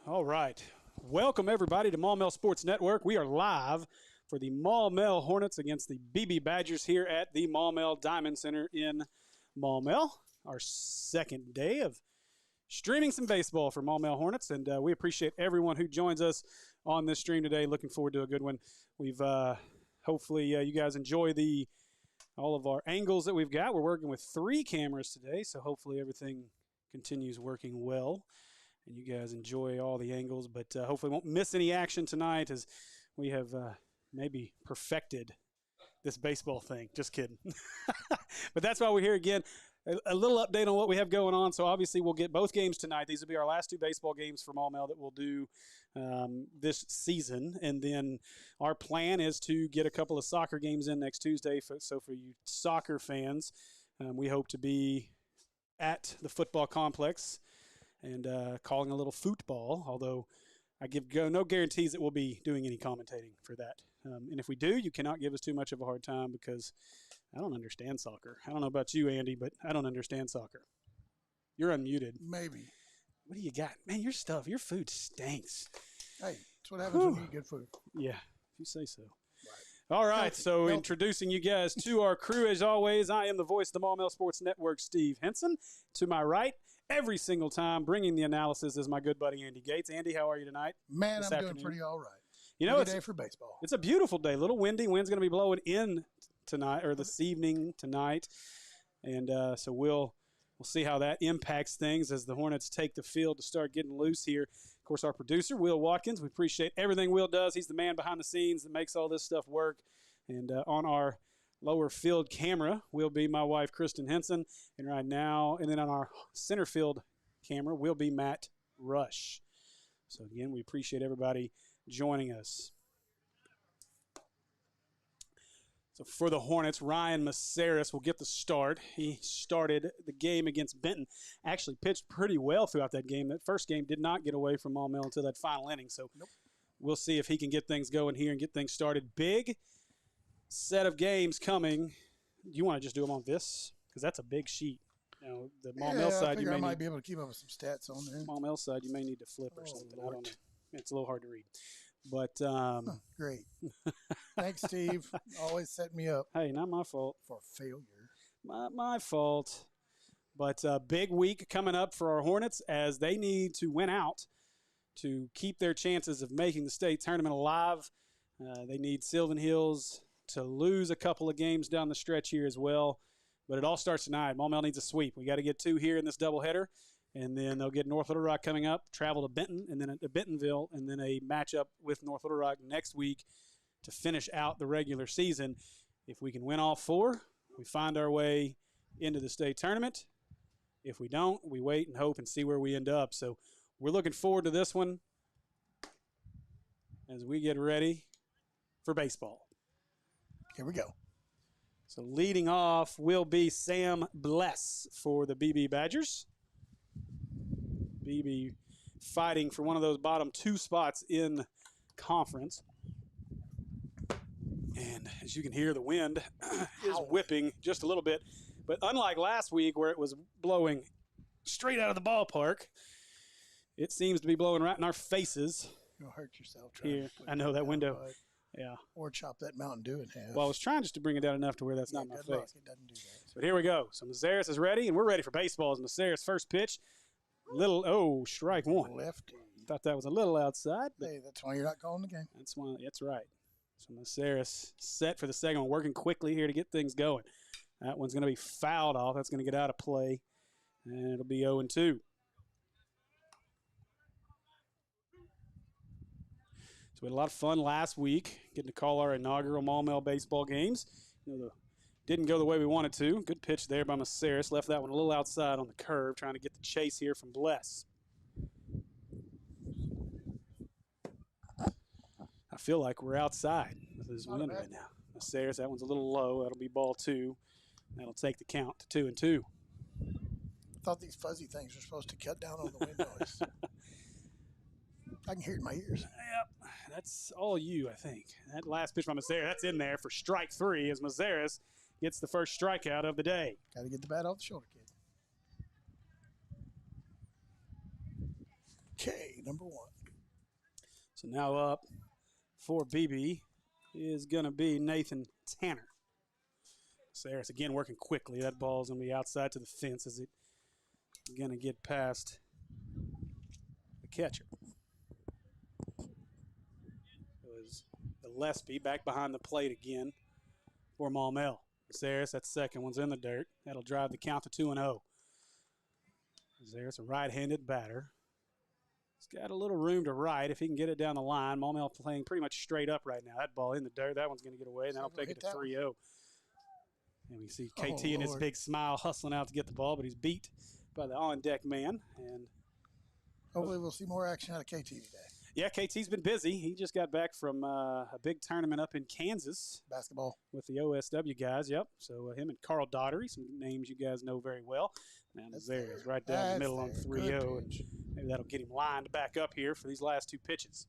All right. Welcome, everybody, to Maumelle Sports Network. We are live for the Maumelle Hornets against the Beebe Badgers here at the Maumelle Diamond Center in Maumelle. Our second day of streaming some baseball for Maumelle Hornets, and we appreciate everyone who joins us on this stream today. Looking forward to a good one. We've hopefully you guys enjoy all of our angles that we've got. We're working with 3 cameras today, so hopefully everything continues working well. And you guys enjoy all the angles, but hopefully won't miss any action tonight as we have maybe perfected this baseball thing. Just kidding. But that's why we're here again. A little update on what we have going on. So obviously we'll get both games tonight. These will be our last 2 baseball games for Maumelle that we'll do this season. And then our plan is to get a couple of soccer games in next Tuesday. So for you soccer fans, we hope to be at the football complex and calling a little football, although I give no guarantees that we'll be doing any commentating for that. And if we do, you cannot give us too much of a hard time because I don't understand soccer. I don't know about you, Andy, but I don't understand soccer. You're unmuted. Maybe. What do you got? Man, your food stinks. Hey, that's what happens when you eat good food. Yeah, if you say so. Right. All right, so introducing you guys to our crew as always. I am the voice of the Maumelle Sports Network, Steve Henson. To my right, every single time, bringing the analysis is my good buddy Andy Gates. Andy, how are you tonight? Man, I'm doing pretty all right. You know, it's a day for baseball. It's a beautiful day. A little windy. Wind's going to be blowing in tonight or this evening tonight, and so we'll see how that impacts things as the Hornets take the field to start getting loose here. Of course, our producer, Will Watkins, we appreciate everything Will does. He's the man behind the scenes that makes all this stuff work. And on our lower field camera will be my wife, Kristen Henson. And right now, and then on our center field camera will be Matt Rush. So, again, we appreciate everybody joining us. So for the Hornets, Ryan Maceris will get the start. He started the game against Benton. Actually pitched pretty well throughout that game. That first game did not get away from Maumelle until that final inning. So We'll see if he can get things going here and get things started. Big set of games coming. You want to just do them on this? Because that's a big sheet. You know, the Maumelle side, I might be able to keep up with some stats on there. Maumelle side, you may need to flip or something. Lord. I don't know. It's a little hard to read. But great. Thanks, Steve. Always set me up. Hey, not my fault. For failure. My fault. But a big week coming up for our Hornets as they need to win out to keep their chances of making the state tournament alive. They need Sylvan Hills to lose a couple of games down the stretch here as well. But it all starts tonight. Maumelle needs a sweep. We got to get 2 here in this doubleheader. And then they'll get North Little Rock coming up, travel to Benton, and then to Bentonville, and then a matchup with North Little Rock next week to finish out the regular season. If we can win all 4, we find our way into the state tournament. If we don't, we wait and hope and see where we end up. So we're looking forward to this one as we get ready for baseball. Here we go. So leading off will be Sam Bless for the Beebe Badgers. Beebe fighting for one of those bottom 2 spots in conference. And as you can hear, the wind is whipping just a little bit. But unlike last week where it was blowing straight out of the ballpark, it seems to be blowing right in our faces. You'll hurt yourself. Here, I know that window. Yeah. Or chop that Mountain Dew in half. Well, I was trying just to bring it down enough to where that's not my face. Luck. It doesn't do that. But here we go. So Maceris is ready, and we're ready for baseball. As Maceris' first pitch. Strike 1. Lefty. Thought that was a little outside. But hey, that's why you're not calling the game. That's right. So Maceris set for the second one, working quickly here to get things going. That one's going to be fouled off. That's going to get out of play, and it'll be 0-2. So we had a lot of fun last week getting to call our inaugural Maumelle baseball games. Didn't go the way we wanted to. Good pitch there by Maceris. Left that one a little outside on the curve, trying to get the chase here from Bless. I feel like we're outside with this wind right now. Maceris, that one's a little low. That'll be ball 2. That'll take the count to 2-2. I thought these fuzzy things were supposed to cut down on the wind noise. I can hear it in my ears. Yep, that's all you, I think. That last pitch by Maceris, that's in there for strike 3 as Maceris gets the first strikeout of the day. Got to get the bat off the shoulder, kid. Okay, number 1. So now up for Beebe is going to be Nathan Tanner. Sayers again working quickly. That ball's going to be outside to the fence. Is it going to get past the catcher? It was Gillespie back behind the plate again for Maumelle. Sayers, that second one's in the dirt. That'll drive the count to 2-0. Sayers, a right-handed batter. He's got a little room to right if he can get it down the line. Maumelle playing pretty much straight up right now. That ball in the dirt. That one's going to get away, and that'll take it to 3-0. And we see KT and his big smile hustling out to get the ball, but he's beat by the on-deck man. And hopefully we'll see more action out of KT today. Yeah, KT's been busy. He just got back from a big tournament up in Kansas. Basketball. With the OSW guys, yep. So him and Carl Daugherty, some names you guys know very well. Now there is right down the middle on 3-0. And maybe that'll get him lined back up here for these last 2 pitches.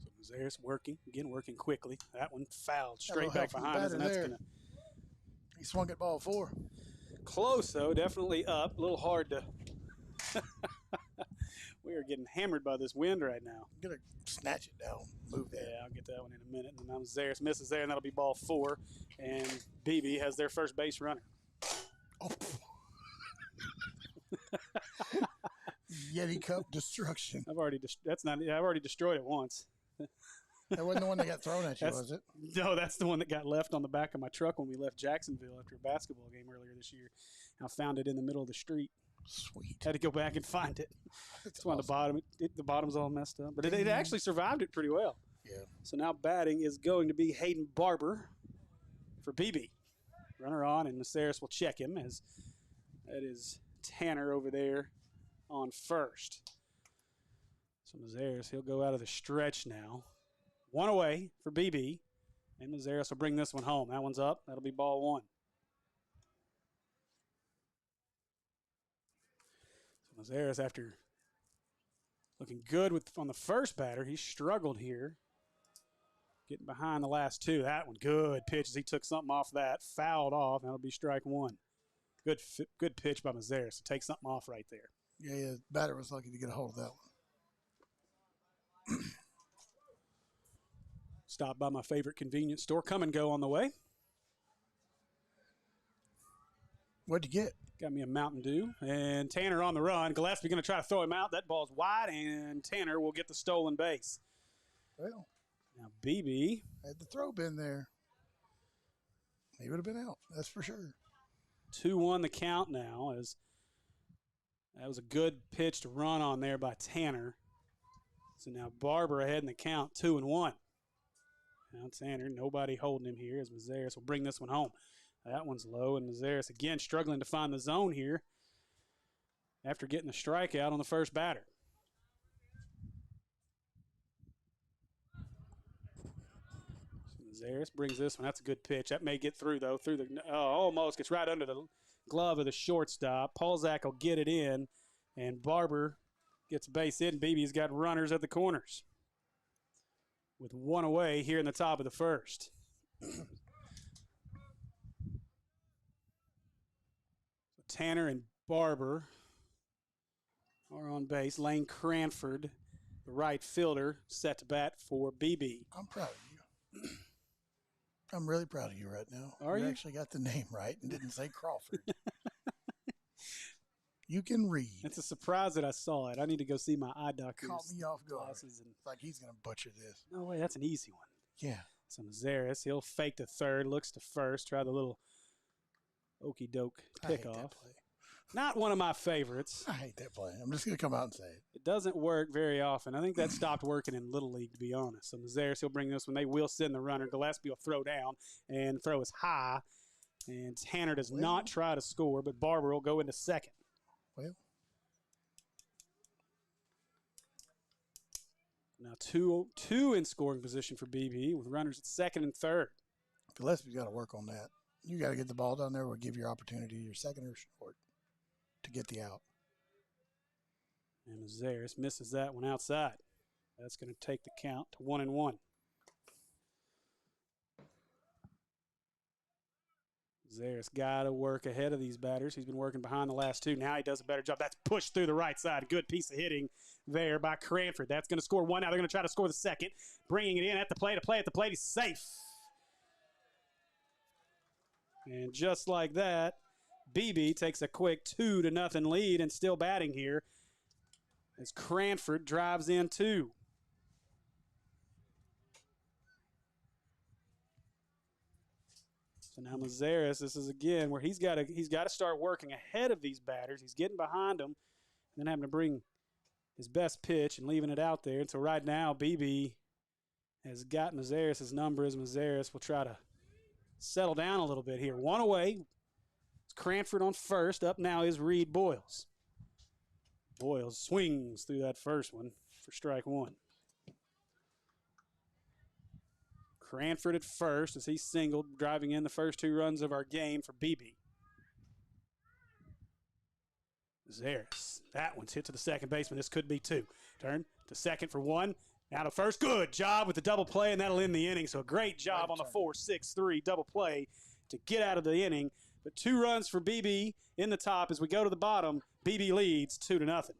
So Mazeris working quickly. That one fouled straight back behind us, and that's going to. He swung at ball 4. Close, though. Definitely up. A little hard to. We are getting hammered by this wind right now. I'm going to snatch it down. Move that. Yeah, I'll get that one in a minute. And then Mazeris misses there, and that'll be ball 4. And Beebe has their first base runner. Oh. Yeti Cup destruction. I've already destroyed it once. That wasn't the one that got thrown at you, was it? No, that's the one that got left on the back of my truck when we left Jacksonville after a basketball game earlier this year. I found it in the middle of the street. Sweet. Had to go back and find it. That's awesome. Why the bottom's all messed up. But it actually survived it pretty well. Yeah. So now batting is going to be Hayden Barber for Beebe. Runner on, and Maceris will check him as that is Tanner over there on first. So Mazeris, he'll go out of the stretch now. 1 away for Beebe, and Mazeris will bring this one home. That one's up. That'll be ball 1. So Mazeris, after looking good on the first batter, he struggled here. Getting behind the last 2. That one, good pitch as he took something off that. Fouled off. That'll be strike 1. Good pitch by Mazeris to take something off right there. Yeah, the batter was lucky to get a hold of that one. Stopped by my favorite convenience store. Come and go on the way. What'd you get? Got me a Mountain Dew. And Tanner on the run. Gillespie going to try to throw him out. That ball's wide, and Tanner will get the stolen base. Well, now Beebe had the throw been there, he would have been out. That's for sure. 2-1 the count now, as that was a good pitch to run on there by Tanner. So now Barber ahead in the count, 2-1. Now Tanner, nobody holding him here as Mazeris will bring this one home. That one's low, and Mazeris again struggling to find the zone here after getting the strikeout on the first batter. So Mazeris brings this one. That's a good pitch. That may get through, though. Almost gets right under the glove of the shortstop. Polzak will get it in, and Barber gets a base hit, and Beebe's got runners at the corners with 1 away here in the top of the first. Tanner and Barber are on base. Lane Cranford, the right fielder, set to bat for Beebe. I'm proud of you. I'm really proud of you right now. Are you? Actually got the name right and didn't say Crawford. You can read. It's a surprise that I saw it. I need to go see my eye doctor. Caught me off guard. It's like he's going to butcher this. No way, that's an easy one. Yeah. So Mazeris, he'll fake to third, looks to first, try the little okey doke pickoff. Not one of my favorites. I hate that play. I'm just going to come out and say it. It doesn't work very often. I think that stopped working in Little League, to be honest. So Mazeris, he'll bring this one. They will send the runner. Gillespie will throw down and throw as high. And Tanner does not try to score, but Barber will go into second. Well. Now two in scoring position for BB with runners at second and third. Gillespie's got to work on that. You got to get the ball down there. We'll give your opportunity, your second or short, to get the out. And Mazeris misses that one outside. That's going to take the count to 1-1. Zaris got to work ahead of these batters. He's been working behind the last two. Now he does a better job. That's pushed through the right side. Good piece of hitting there by Cranford. That's going to score one. Now they're going to try to score the second. Bringing it in at the plate. A play at the plate. He's safe. And just like that, Beebe takes a quick 2-0 lead and still batting here as Cranford drives in two. So now Mazaris, this is again where he's got to start working ahead of these batters. He's getting behind them and then having to bring his best pitch and leaving it out there. And so right now, Beebe has got Mazaris' number as Mazaris will try to settle down a little bit here. One away. It's Cranford on first. Up now is Reed Boyles. Boyles swings through that first one for strike one. Cranford at first as he singled, driving in the first two runs of our game for Beebe. Zaris. That one's hit to the second baseman. This could be two. Turn to second for one. Now to first. Good job with the double play, and that'll end the inning. So a great job on the 4-6-3 double play to get out of the inning. But 2 runs for Beebe in the top. As we go to the bottom, Beebe leads 2-0.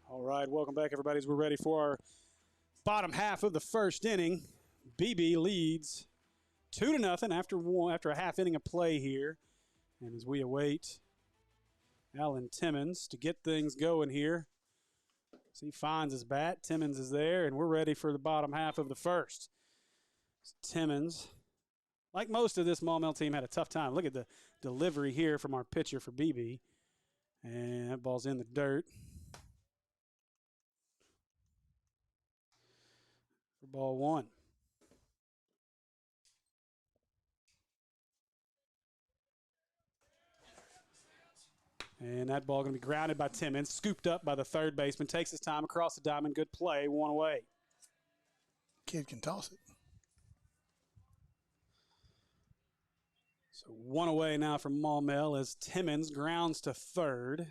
All right, welcome back, everybody, as we're ready for our bottom half of the first inning. Beebe leads 2-0 after a half inning of play here. And as we await Alan Timmons to get things going here, as he finds his bat, Timmons is there, and we're ready for the bottom half of the first. Timmons, like most of this Maumelle team, had a tough time. Look at the delivery here from our pitcher for Beebe. And that ball's in the dirt. For ball one. And that ball going to be grounded by Timmons, scooped up by the third baseman, takes his time across the diamond. Good play, one away. Kid can toss it. So one away now from Maumelle as Timmons grounds to third.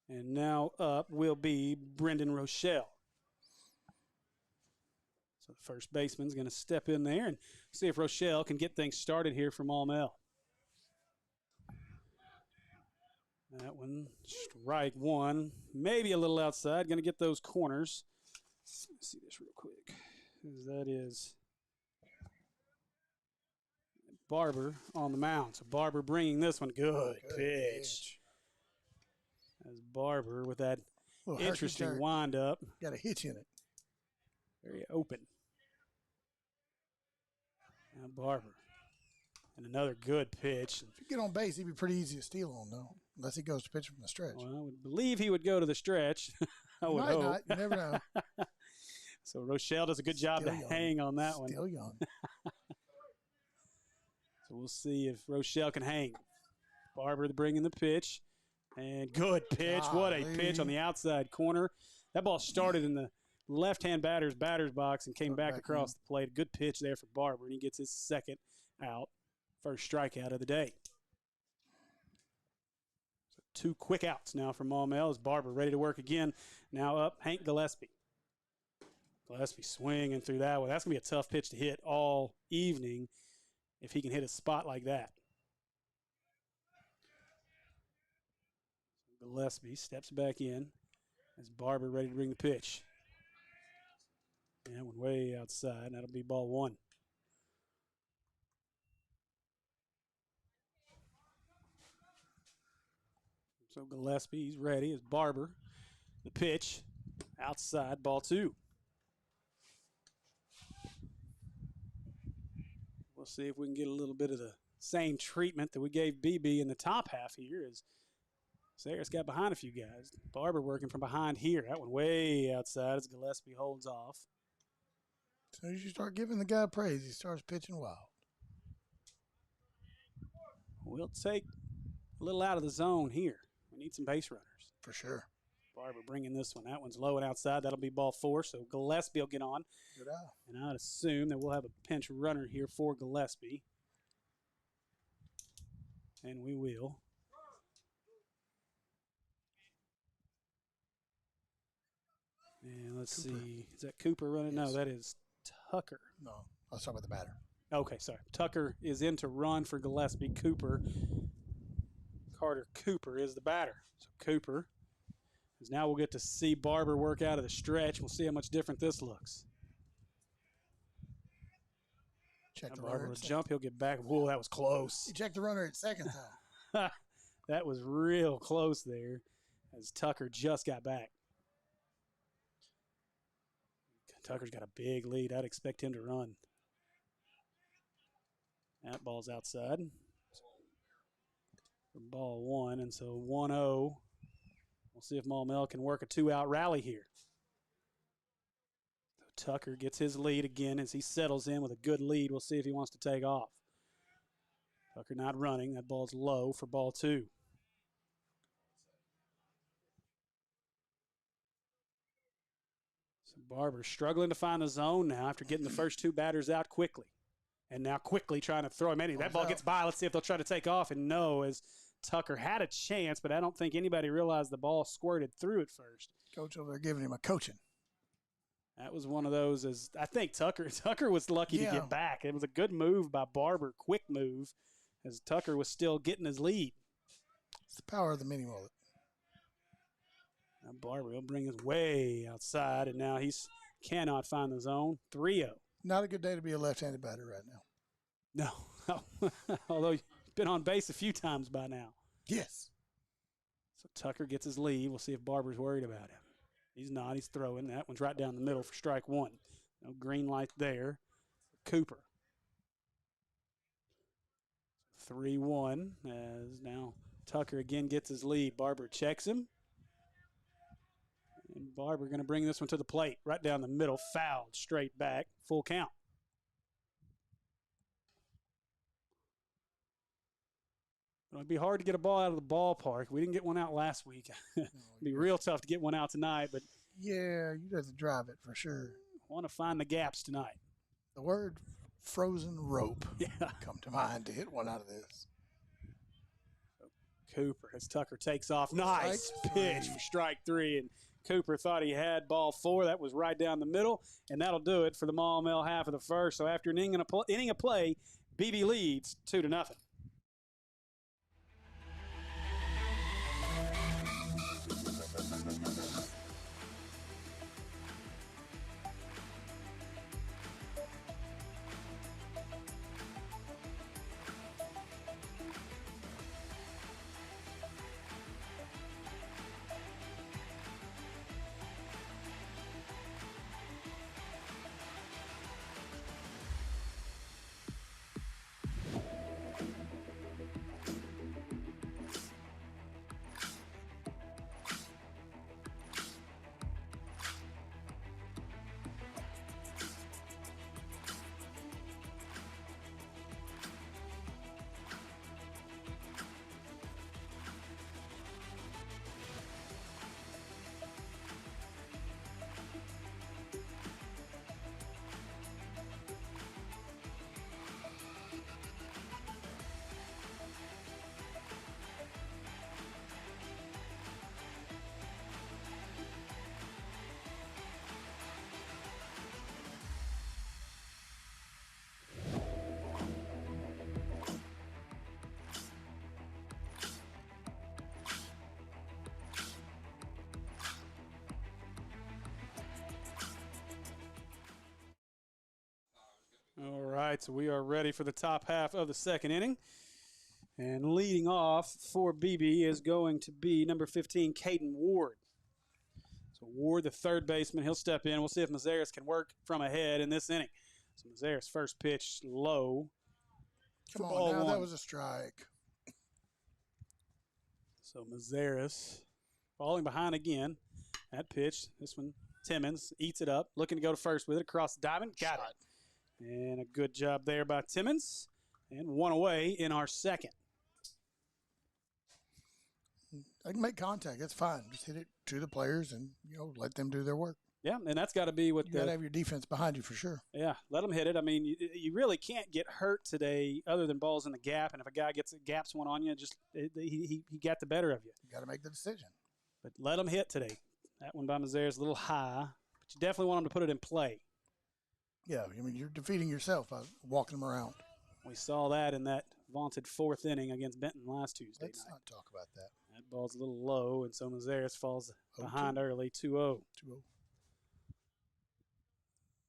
And now up will be Brendan Rochelle. So the first baseman's going to step in there and see if Rochelle can get things started here for Maumelle. That one, strike one, maybe a little outside. Going to get those corners. Let's see this real quick. That is Barber on the mound. So Barber bringing this one. Good pitch. As Barber with that interesting windup. Got a hitch in it. Very open. Now Barber. And another good pitch. If you get on base, he'd be pretty easy to steal on, though, unless he goes to pitch from the stretch. Well, I would believe he would go to the stretch. I would hope. Not. You never know. So Rochelle does a good job to hang on that one. Still young. So we'll see if Rochelle can hang. Barber bringing the pitch. And good pitch. What a pitch on the outside corner. That ball started in the left-hand batter's box and came back across the plate. Good pitch there for Barber, and he gets his second out. First strikeout of the day. So 2 quick outs now for Maumelle as Barber ready to work again. Now up, Hank Gillespie. Gillespie swinging through that one. That's going to be a tough pitch to hit all evening if he can hit a spot like that. Gillespie steps back in as Barber ready to bring the pitch. And one way outside, and that'll be ball one. So Gillespie, he's ready as Barber. The pitch, outside, ball two. We'll see if we can get a little bit of the same treatment that we gave BB in the top half here as Sayers got behind a few guys. Barber working from behind here. That one way outside as Gillespie holds off. As soon as you start giving the guy praise, he starts pitching wild. We'll take a little out of the zone here. We need some base runners. For sure. Barber bringing this one. That one's low and outside. That'll be ball four, so Gillespie will get on. Good eye. And I'd assume that we'll have a pinch runner here for Gillespie. And we will. And let's see. Is that Cooper running? Yes. No, that is Tucker. No, let's talk about the batter. Okay, sorry. Tucker is in to run for Gillespie. Carter Cooper is the batter. So Cooper, because now we'll get to see Barber work out of the stretch. We'll see how much different this looks. Check the Barber runner. will jump. He'll get back. Whoa, that was close. He checked the runner at second time. That was real close there as Tucker just got back. Tucker's got a big lead. I'd expect him to run. That ball's outside. For ball one, and so 1-0. We'll see if Maumelle can work a two-out rally here. So Tucker gets his lead again as he settles in with a good lead. We'll see if he wants to take off. Tucker not running. That ball's low for ball two. So Barber struggling to find the zone now after getting the first two batters out quickly. And now quickly trying to throw him in. That ball gets by. Let's see if they'll try to take off. And no, as Tucker had a chance, but I don't think anybody realized the ball squirted through it first. Coach over there giving him a coaching. That was one of those, as I think Tucker was lucky to get back. It was a good move by Barber, quick move, as Tucker was still getting his lead. It's the power of the mini mullet. Now Barber will bring his way outside, and now he cannot find the zone. 3-0. Not a good day to be a left-handed batter right now. No, although you've been on base a few times by now. Yes. So Tucker gets his lead. We'll see if Barber's worried about him. He's not. He's throwing. That one's right down the middle for strike one. No green light there. Cooper. 3-1 as now Tucker again gets his lead. Barber checks him. And Barber going to bring this one to the plate. Right down the middle. Fouled. Straight back. Full count. It'd be hard to get a ball out of the ballpark. We didn't get one out last week. It'd be real tough to get one out tonight, but yeah, you have to drive it for sure. Want to find the gaps tonight. The word frozen rope Yeah. come to mind to hit one out of this. Cooper as Tucker takes off. Nice pitch for strike three, and Cooper thought he had ball four. That was right down the middle, and that'll do it for the Maumelle half of the first. So after an inning of play, Beebe leads 2-0. right, so we are ready for the top half of the second inning. And leading off for Beebe is going to be number 15, Caden Ward. So Ward, the third baseman, he'll step in. We'll see if Mazaris can work from ahead in this inning. So Mazaris' first pitch low. Come on, now that was a strike. So Mazaris falling behind again. That pitch, this one, Timmons eats it up, looking to go to first with it across the diamond. Got it. And a good job there by Timmons. And one away in our second. I can make contact. That's fine. Just hit it to the players and, let them do their work. Yeah, and that's got to be what you got to have your defense behind you for sure. Yeah, let them hit it. I mean, you really can't get hurt today other than balls in the gap. And if a guy gaps one on you, he got the better of you. You got to make the decision. But let them hit today. That one by Mazaris is a little high, but you definitely want them to put it in play. Yeah, I mean, you're defeating yourself by walking them around. We saw that in that vaunted fourth inning against Benton last Tuesday Let's not talk about that. That ball's a little low, and so Mazaris falls behind early, 2-0. 2-0.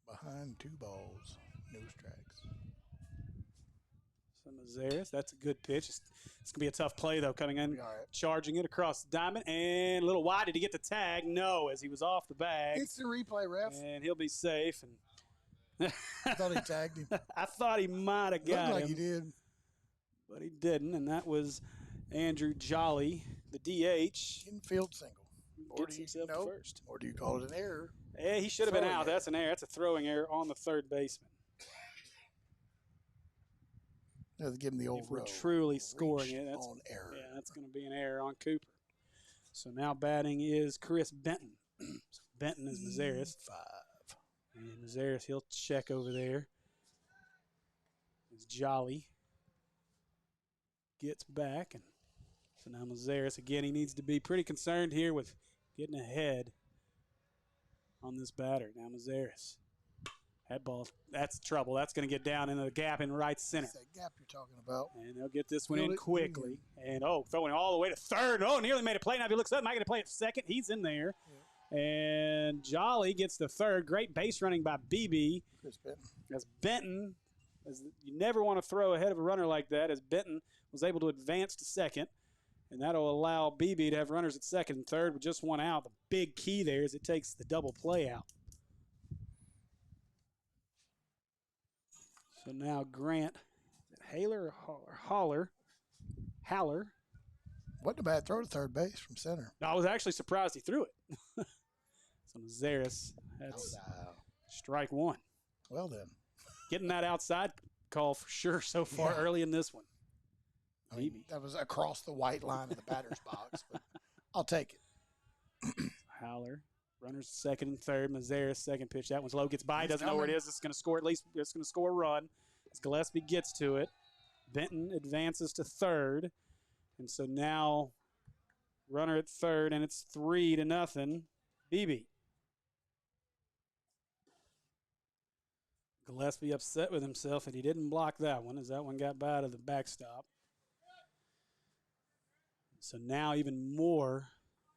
Behind 2 balls, no strikes. So Mazaris, that's a good pitch. It's going to be a tough play, though, coming in, charging it across the diamond, and a little wide. Did he get the tag? No, as he was off the bag. It's the replay, ref. And he'll be safe. And I thought he tagged him. I thought he might have got him. Looked like he did. But he didn't, and that was Andrew Jolly, the DH. Infield single. Gets himself to first. Or do you call it an error? Yeah, he should have been out. That's an error. That's a throwing error on the third baseman. Let's give him the old if we're truly scoring it, that's on error. Yeah, that's going to be an error on Cooper. So now batting is Chris Benton. So Benton is Mazaris. 5. And Mazaris, he'll check over there. It's Jolly. Gets back. And so now Mazaris, again, he needs to be pretty concerned here with getting ahead on this batter. Now Mazaris. That ball, that's trouble. That's going to get down into the gap in right center. That's that gap you're talking about. And they'll get this one in quickly. And, throwing it all the way to third. Oh, nearly made a play. Now if he looks up, am I going to play it second? He's in there. Yeah. And Jolly gets the third. Great base running by Beebe. Chris Benton. As Benton, you never want to throw ahead of a runner like that, as Benton was able to advance to second. And that'll allow Beebe to have runners at second and third with just one out. The big key there is it takes the double play out. So now Grant, Haller or Haller. Wasn't a bad throw to third base from center. I was actually surprised he threw it. So Mazaris, that's strike one. Well then. Getting that outside call for sure so far early in this one. I mean, that was across the white line of the batter's box, but I'll take it. Haller. Runners second and third. Mazaris second pitch. That one's low. Gets by. Doesn't know where it is. It's going to score at least. It's going to score a run. As Gillespie gets to it. Benton advances to third. And so now runner at third, and it's 3-0. Beebe. Gillespie upset with himself that he didn't block that one as that one got by to the backstop. So now even more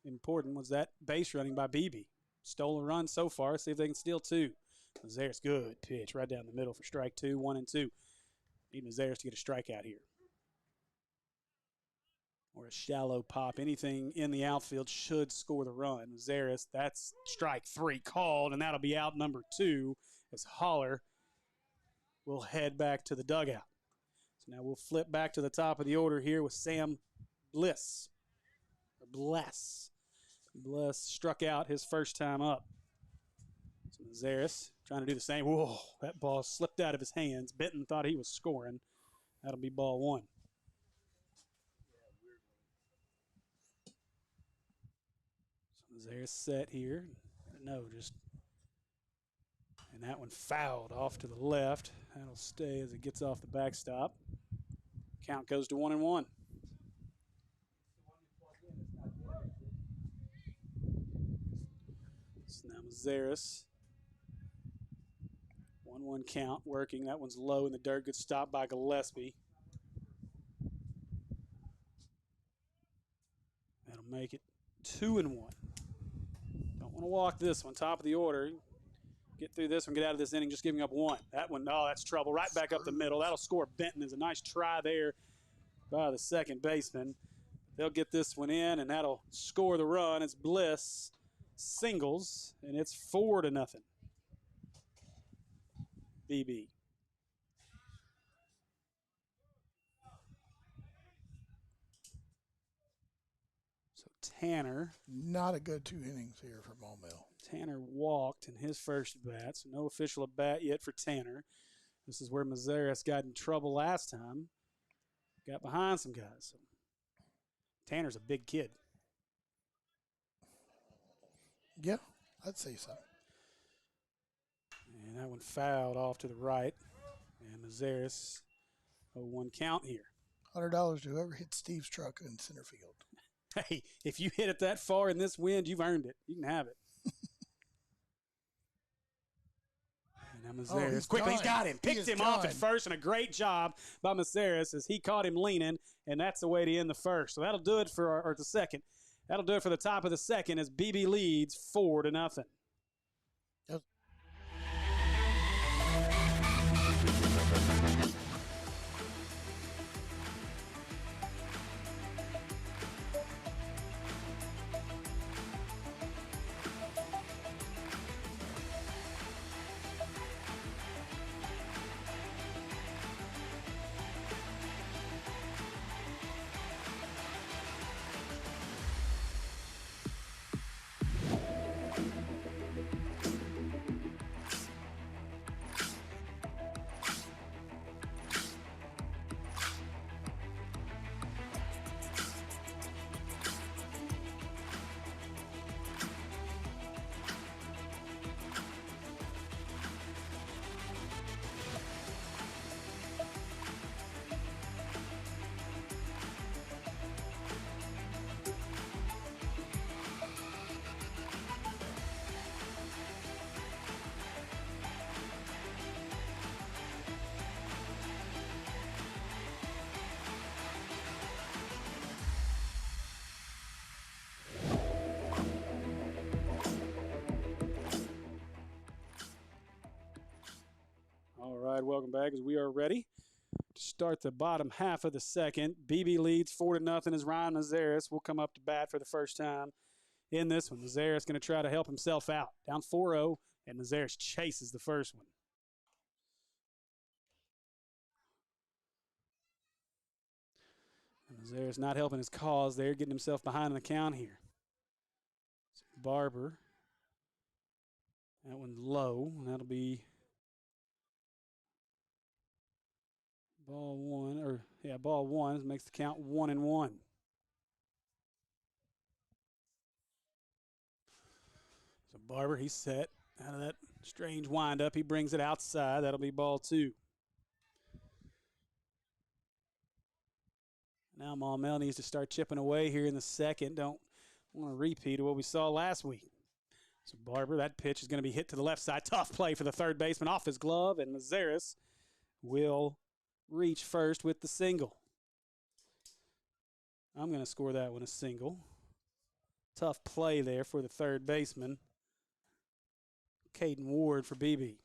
important was that base running by Beebe. Stole a run so far. See if they can steal 2. Mazaris, good pitch right down the middle for strike 2, 1-2. Need Mazaris to get a strikeout here. Or a shallow pop. Anything in the outfield should score the run. Mazaris, that's strike 3 called, and that'll be out number 2 as Haller will head back to the dugout. So now we'll flip back to the top of the order here with Sam Bless. Bless struck out his first time up. So Mazaris trying to do the same. Whoa, that ball slipped out of his hands. Benton thought he was scoring. That'll be ball 1. So Mazaris set here. No, just. And that one fouled off to the left. That'll stay as it gets off the backstop. Count goes to 1-1. So now Mazaris. 1-1 count working. That one's low in the dirt. Good stop by Gillespie. That'll make it 2-1. Don't want to walk this one. Top of the order. get through this one, get out of this inning, just giving up one. That one, oh, that's trouble. Right back up the middle. That'll score. Benton is a nice try there by the second baseman. They'll get this one in, and that'll score the run. It's Bliss singles, and it's 4-0. Beebe. So Tanner. Not a good 2 innings here for Maumelle. Tanner walked in his first bat, so no official at bat yet for Tanner. This is where Mazares got in trouble last time. Got behind some guys. So Tanner's a big kid. Yeah, I'd say so. And that one fouled off to the right. And Mazares, a 1 count here. $100 to whoever hit Steve's truck in center field. Hey, if you hit it that far in this wind, you've earned it. You can have it. And now Mazares quickly, he's got him. Picked him off at first, and a great job by Mazares as he caught him leaning, and that's the way to end the first. So that'll do it for or the second. That'll do it for the top of the second as Beebe leads 4-0. All right, welcome back as we are ready to start the bottom half of the second. Beebe leads 4-0 as Ryan Mazares will come up to bat for the first time in this one. Mazares going to try to help himself out. Down 4-0, and Mazares chases the first one. And Mazares not helping his cause there, getting himself behind the count here. So Barber. That one's low, and that'll be ball one makes the count 1-1. So Barber, he's set out of that strange windup. He brings it outside. That'll be ball 2. Now Maumelle needs to start chipping away here in the second. Don't want to repeat of what we saw last week. So Barber, that pitch is going to be hit to the left side. Tough play for the third baseman off his glove, and Mazares will reach first with the single. I'm going to score that one a single. Tough play there for the third baseman. Caden Ward for Beebe.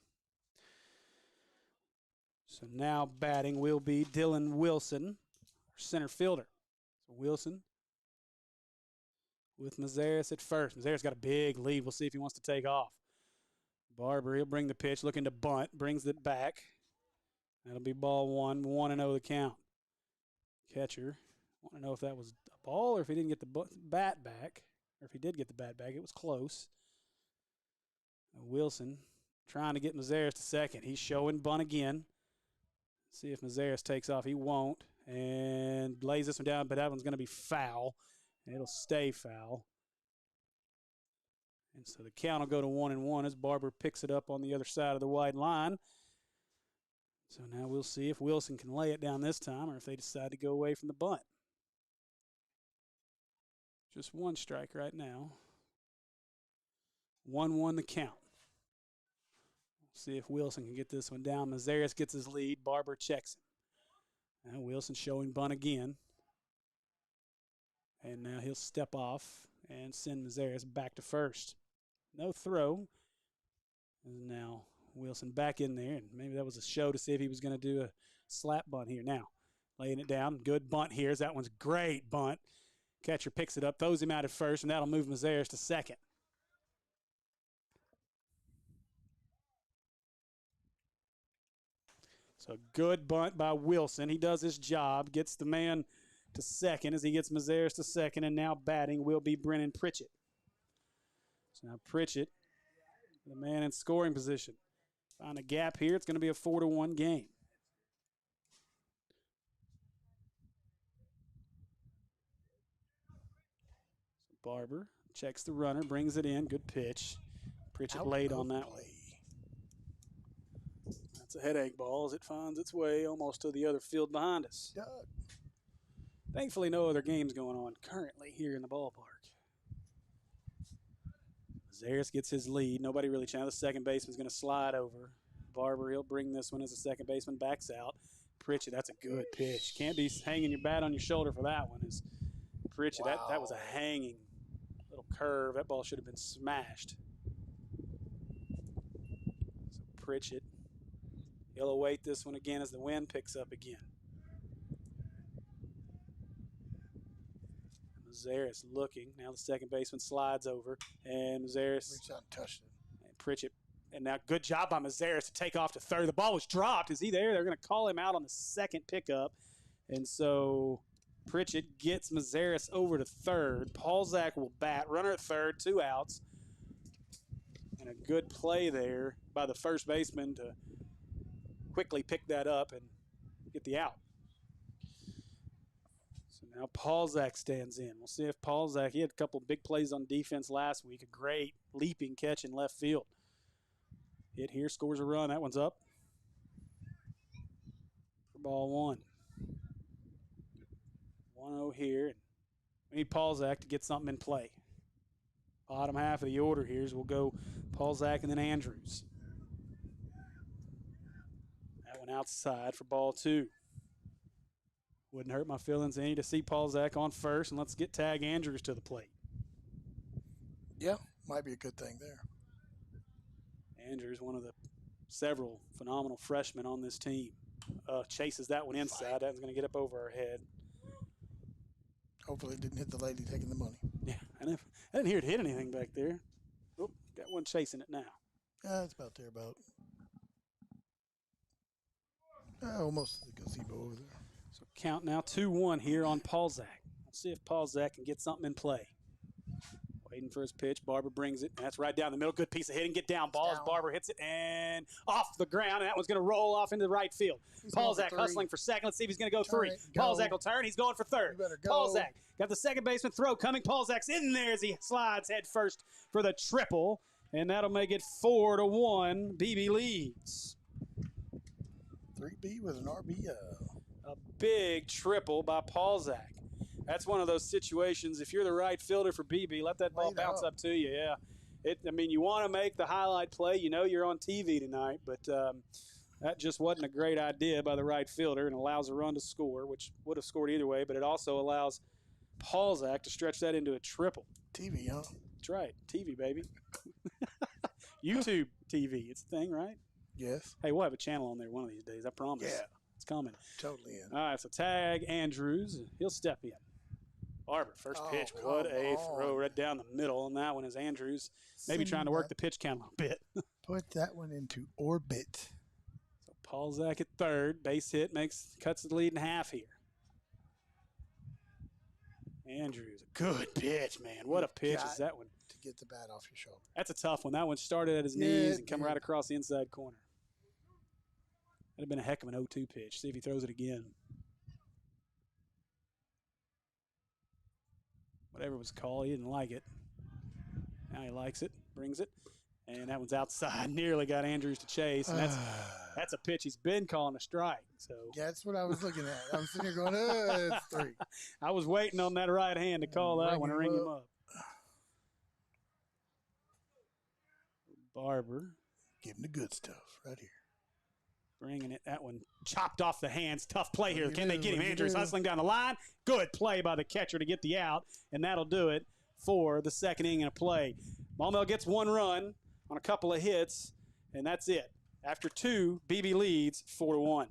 So now batting will be Dylan Wilson, center fielder. So Wilson with Mazares at first. Mazares got a big lead. We'll see if he wants to take off. Barber, he'll bring the pitch, looking to bunt, brings it back. That'll be ball 1, 1-0 the count. Catcher, want to know if that was a ball or if he didn't get the bat back. Or if he did get the bat back, it was close. Wilson trying to get Mazares to second. He's showing bunt again. See if Mazares takes off. He won't. And lays this one down, but that one's going to be foul. And it'll stay foul. And so the count will go to 1-1 as Barber picks it up on the other side of the wide line. So now we'll see if Wilson can lay it down this time or if they decide to go away from the bunt. Just one strike right now. 1-1 the count. See if Wilson can get this one down. Mazares gets his lead. Barber checks him. Now Wilson showing bunt again. And now he'll step off and send Mazares back to first. No throw. And now Wilson back in there, and maybe that was a show to see if he was going to do a slap bunt here. Now, laying it down. Good bunt here. That one's great bunt. Catcher picks it up, throws him out at first, and that'll move Mazeres to second. So good bunt by Wilson. He does his job, gets the man to second as he gets Mazeres to second, and now batting will be Brennan Pritchett. So now Pritchett, the man in scoring position. Find a gap here. It's going to be a 4-1 game. So Barber checks the runner, brings it in. Good pitch. Pritchett late on that one. That's a headache ball as it finds its way almost to the other field behind us. Thankfully, no other games going on currently here in the ballpark. Mazeres gets his lead. Nobody really challenged. The second baseman's going to slide over. Barber, he'll bring this one as the second baseman backs out. Pritchett, that's a good pitch. Can't be hanging your bat on your shoulder for that one. Is Pritchett, wow. that was a hanging little curve. That ball should have been smashed. So Pritchett, he'll await this one again as the wind picks up again. Mazeres looking. Now the second baseman slides over, and Mazeres reached out and touched it. And Pritchett, and now good job by Mazeres to take off to third. The ball was dropped. Is he there? They're going to call him out on the second pickup, and so Pritchett gets Mazeres over to third. Paulzak will bat. Runner at third, 2 outs, and a good play there by the first baseman to quickly pick that up and get the out. Now Paulzak stands in. We'll see if Paulzak, he had a couple big plays on defense last week. A great leaping catch in left field. Hit here, scores a run. That one's up for ball 1. 1-0 here. We need Paulzak to get something in play. Bottom half of the order here is we'll go Paulzak and then Andrews. That one outside for ball 2. Wouldn't hurt my feelings any to see Paulzak on first, and let's get Tag Andrews to the plate. Yeah, might be a good thing there. Andrews, one of the several phenomenal freshmen on this team. Chases that one inside. That one's going to get up over our head. Hopefully it didn't hit the lady taking the money. Yeah, I didn't hear it hit anything back there. Oh, got one chasing it now. It's about there, almost the gazebo over there. So count now 2-1 here on Paulzak. Let's see if Paulzak can get something in play. Waiting for his pitch. Barber brings it. That's right down the middle. Good piece of hitting. Get down. Balls. Barber hits it and off the ground. And that one's going to roll off into the right field. Paulzak hustling for second. Let's see if he's going to go three. Paulzak will turn. He's going for third. Paulzak got the second baseman throw coming. Paulzak's in there as he slides head first for the triple. And that'll make it 4-1. Beebe leads. 3B with an RBO. A big triple by Paulzak. That's one of those situations, if you're the right fielder for Beebe, let that ball bounce up to you. Yeah. I mean, you want to make the highlight play. You know you're on TV tonight, but that just wasn't a great idea by the right fielder and allows a run to score, which would have scored either way, but it also allows Paulzak to stretch that into a triple. TV, huh? That's right. TV, baby. YouTube TV. It's a thing, right? Yes. Hey, we'll have a channel on there one of these days. I promise. Yeah. It's coming. Totally in. All right, so Tag Andrews. He'll step in. Barber, first pitch. What a throw right down the middle. And that one is Andrews. Maybe trying to work the pitch count a little bit. Put that one into orbit. So Paulzak at third. Base hit cuts the lead in half here. Andrews, a good pitch, man. What a pitch is that one. To get the bat off your shoulder. That's a tough one. That one started at his knees and come right across the inside corner. That'd have been a heck of an 0-2 pitch. See if he throws it again. Whatever it was called, he didn't like it. Now he likes it, brings it, and that one's outside. Nearly got Andrews to chase, and that's a pitch he's been calling a strike. So yeah, that's what I was looking at. I was sitting here going, it's 3. I was waiting on that right hand to call that one and ring him up. Barber. Give him the good stuff right here. Bringing it. That one chopped off the hands. Tough play here. Can they get him? Andrews hustling down the line. Good play by the catcher to get the out, and that'll do it for the second inning of play. Maumelle gets 1 run on a couple of hits, And that's it. After 2, Beebe leads 4-1.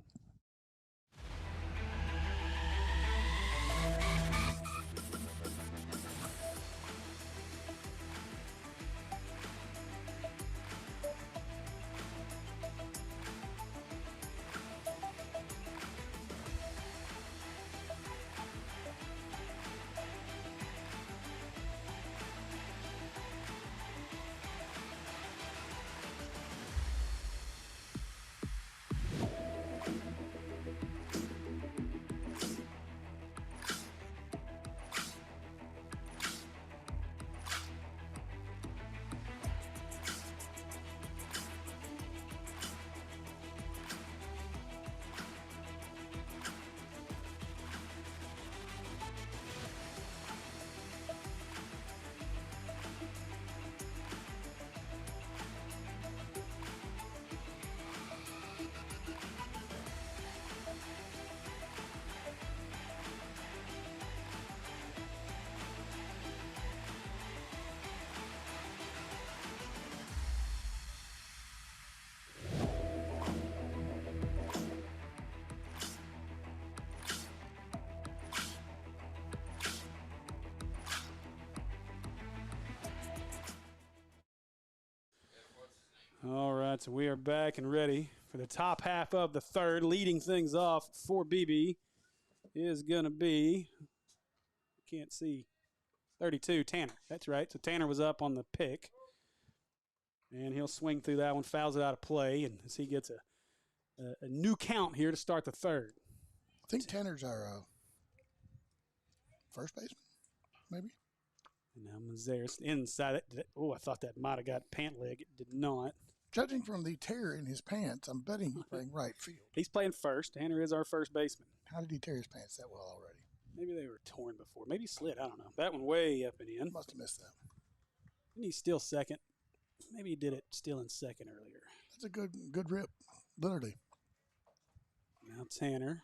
All right, so we are back and ready for the top half of the third. Leading things off for Beebe is going to be, can't see, 32, Tanner. That's right. So Tanner was up on the pick. And he'll swing through that one, fouls it out of play, and as he gets a new count here to start the third. I think Tanner's our first baseman, maybe. And now Mazzare's inside it. Oh, I thought that might have got pant leg. It did not. Judging from the tear in his pants, I'm betting he's playing right field. He's playing first. Tanner is our first baseman. How did he tear his pants that well already? Maybe they were torn before. Maybe slid. I don't know. That one way up and in. Must have missed that. And he's still second. Maybe he did it still in second earlier. That's a good rip, literally. Now Tanner.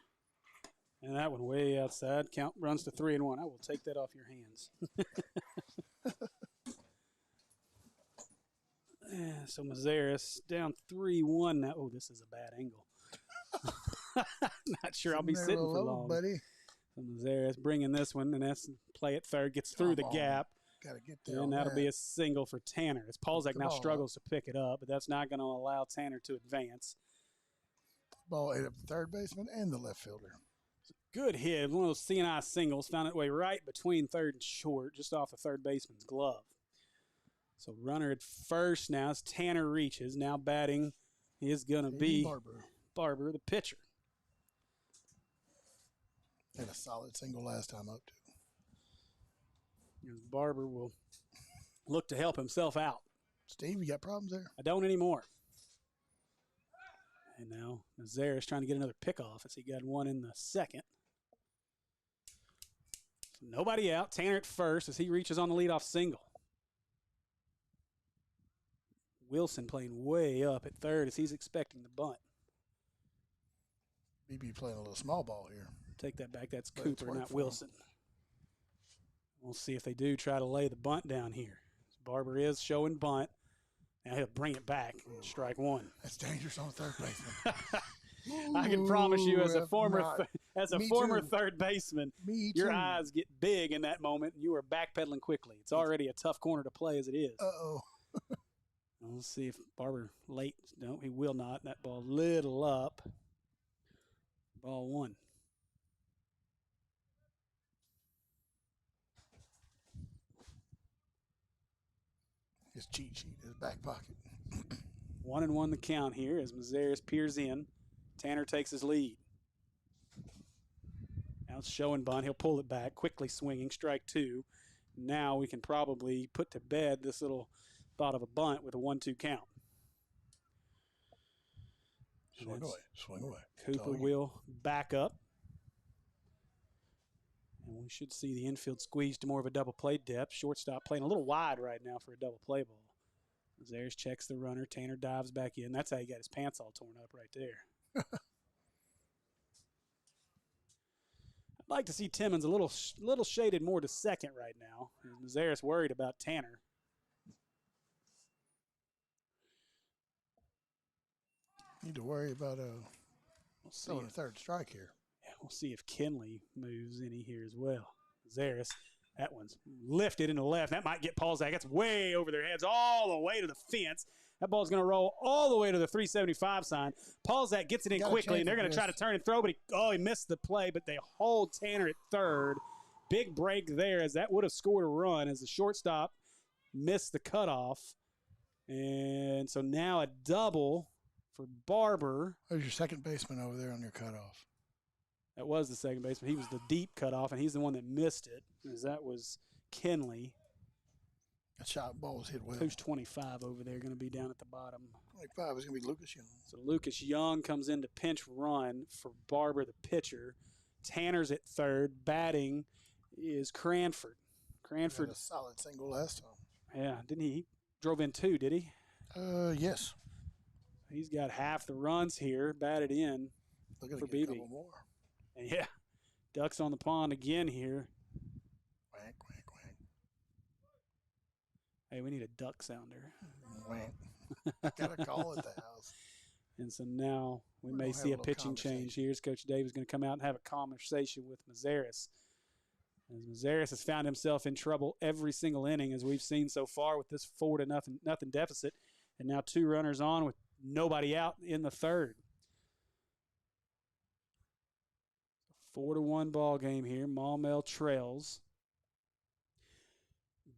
And that one way outside. Count runs to 3-1. I will take that off your hands. So Mazzare's down 3-1 now. Oh, this is a bad angle. Not sure I'll be sitting for long. Buddy. So Mazzare's bringing this one, and that's play it third, gets through the gap. Got to get there. And that'll be a single for Tanner. As Paulzak now struggles to pick it up, but that's not going to allow Tanner to advance. Ball ate up the third baseman and the left fielder. Good hit. One of those CNI singles. Found its way right between third and short, just off the third baseman's glove. So runner at first now as Tanner reaches. Now batting is going to be Barber, the pitcher. Had a solid single last time up, too. Barber will look to help himself out. Steve, you got problems there? I don't anymore. And now Mazzare's trying to get another pickoff as he got one in the second. So nobody out. Tanner at first as he reaches on the leadoff single. Wilson playing way up at third as he's expecting the bunt. Beebe playing a little small ball here. Take that back. That's Cooper, not Wilson. We'll see if they do try to lay the bunt down here. Barber is showing bunt. Now he'll bring it back. Strike one. That's dangerous on third baseman. I can promise you, as a former third baseman, your eyes get big in that moment, and you are backpedaling quickly. It's already a tough corner to play as it is. Uh-oh. We'll see if Barber late. No, he will not. That ball little up. Ball one. His cheat sheet, his back pocket. 1-1 the count here as Mazzare's peers in. Tanner takes his lead. Now it's showing bunt. He'll pull it back, quickly swinging, strike two. Now we can probably put to bed this little thought of a bunt with a 1-2 count. Swing away. Cooper will back up. And we should see the infield squeeze to more of a double play depth. Shortstop playing a little wide right now for a double play ball. Mazzare's checks the runner. Tanner dives back in. That's how he got his pants all torn up right there. I'd like to see Timmons a little shaded more to second right now. Mazzare's worried about Tanner. Need to worry about We'll see. throwing a third strike here. Yeah, we'll see if Kenley moves any here as well. Zaris, that one's lifted into left. That might get Paulzak. That's way over their heads, all the way to the fence. That ball's going to roll all the way to the 375 sign. Paulzak gets it in quickly, and they're going to try to turn and throw, but he missed the play, but they hold Tanner at third. Big break there, as that would have scored a run as the shortstop missed the cutoff. And so now a double for Barber. There's your second baseman over there on your cutoff. That was the second baseman. He was the deep cutoff, and he's the one that missed it, as that was Kenley. That shot ball was hit well. Who's 25 over there going to be down at the bottom? 25 is going to be Lucas Young. So Lucas Young comes in to pinch run for Barber, the pitcher. Tanner's at third. Batting is Cranford. Cranford. Had a solid single last time. Yeah, didn't he? He drove in two, did he? Yes. He's got half the runs here batted in Looking for to get a Beebe. couple more. And yeah, ducks on the pond again here. Quack, quack, quack. Hey, we need a duck sounder. Quack. Got a call at the house. And so now we We're may gonna see have a a little pitching change here. Coach Dave is going to come out and have a conversation with Mazaris. As Mazaris has found himself in trouble every single inning, as we've seen so far, with this 4-0 deficit, and now 2 runners on with nobody out in the third. 4-1 ball game here. Maumelle trails.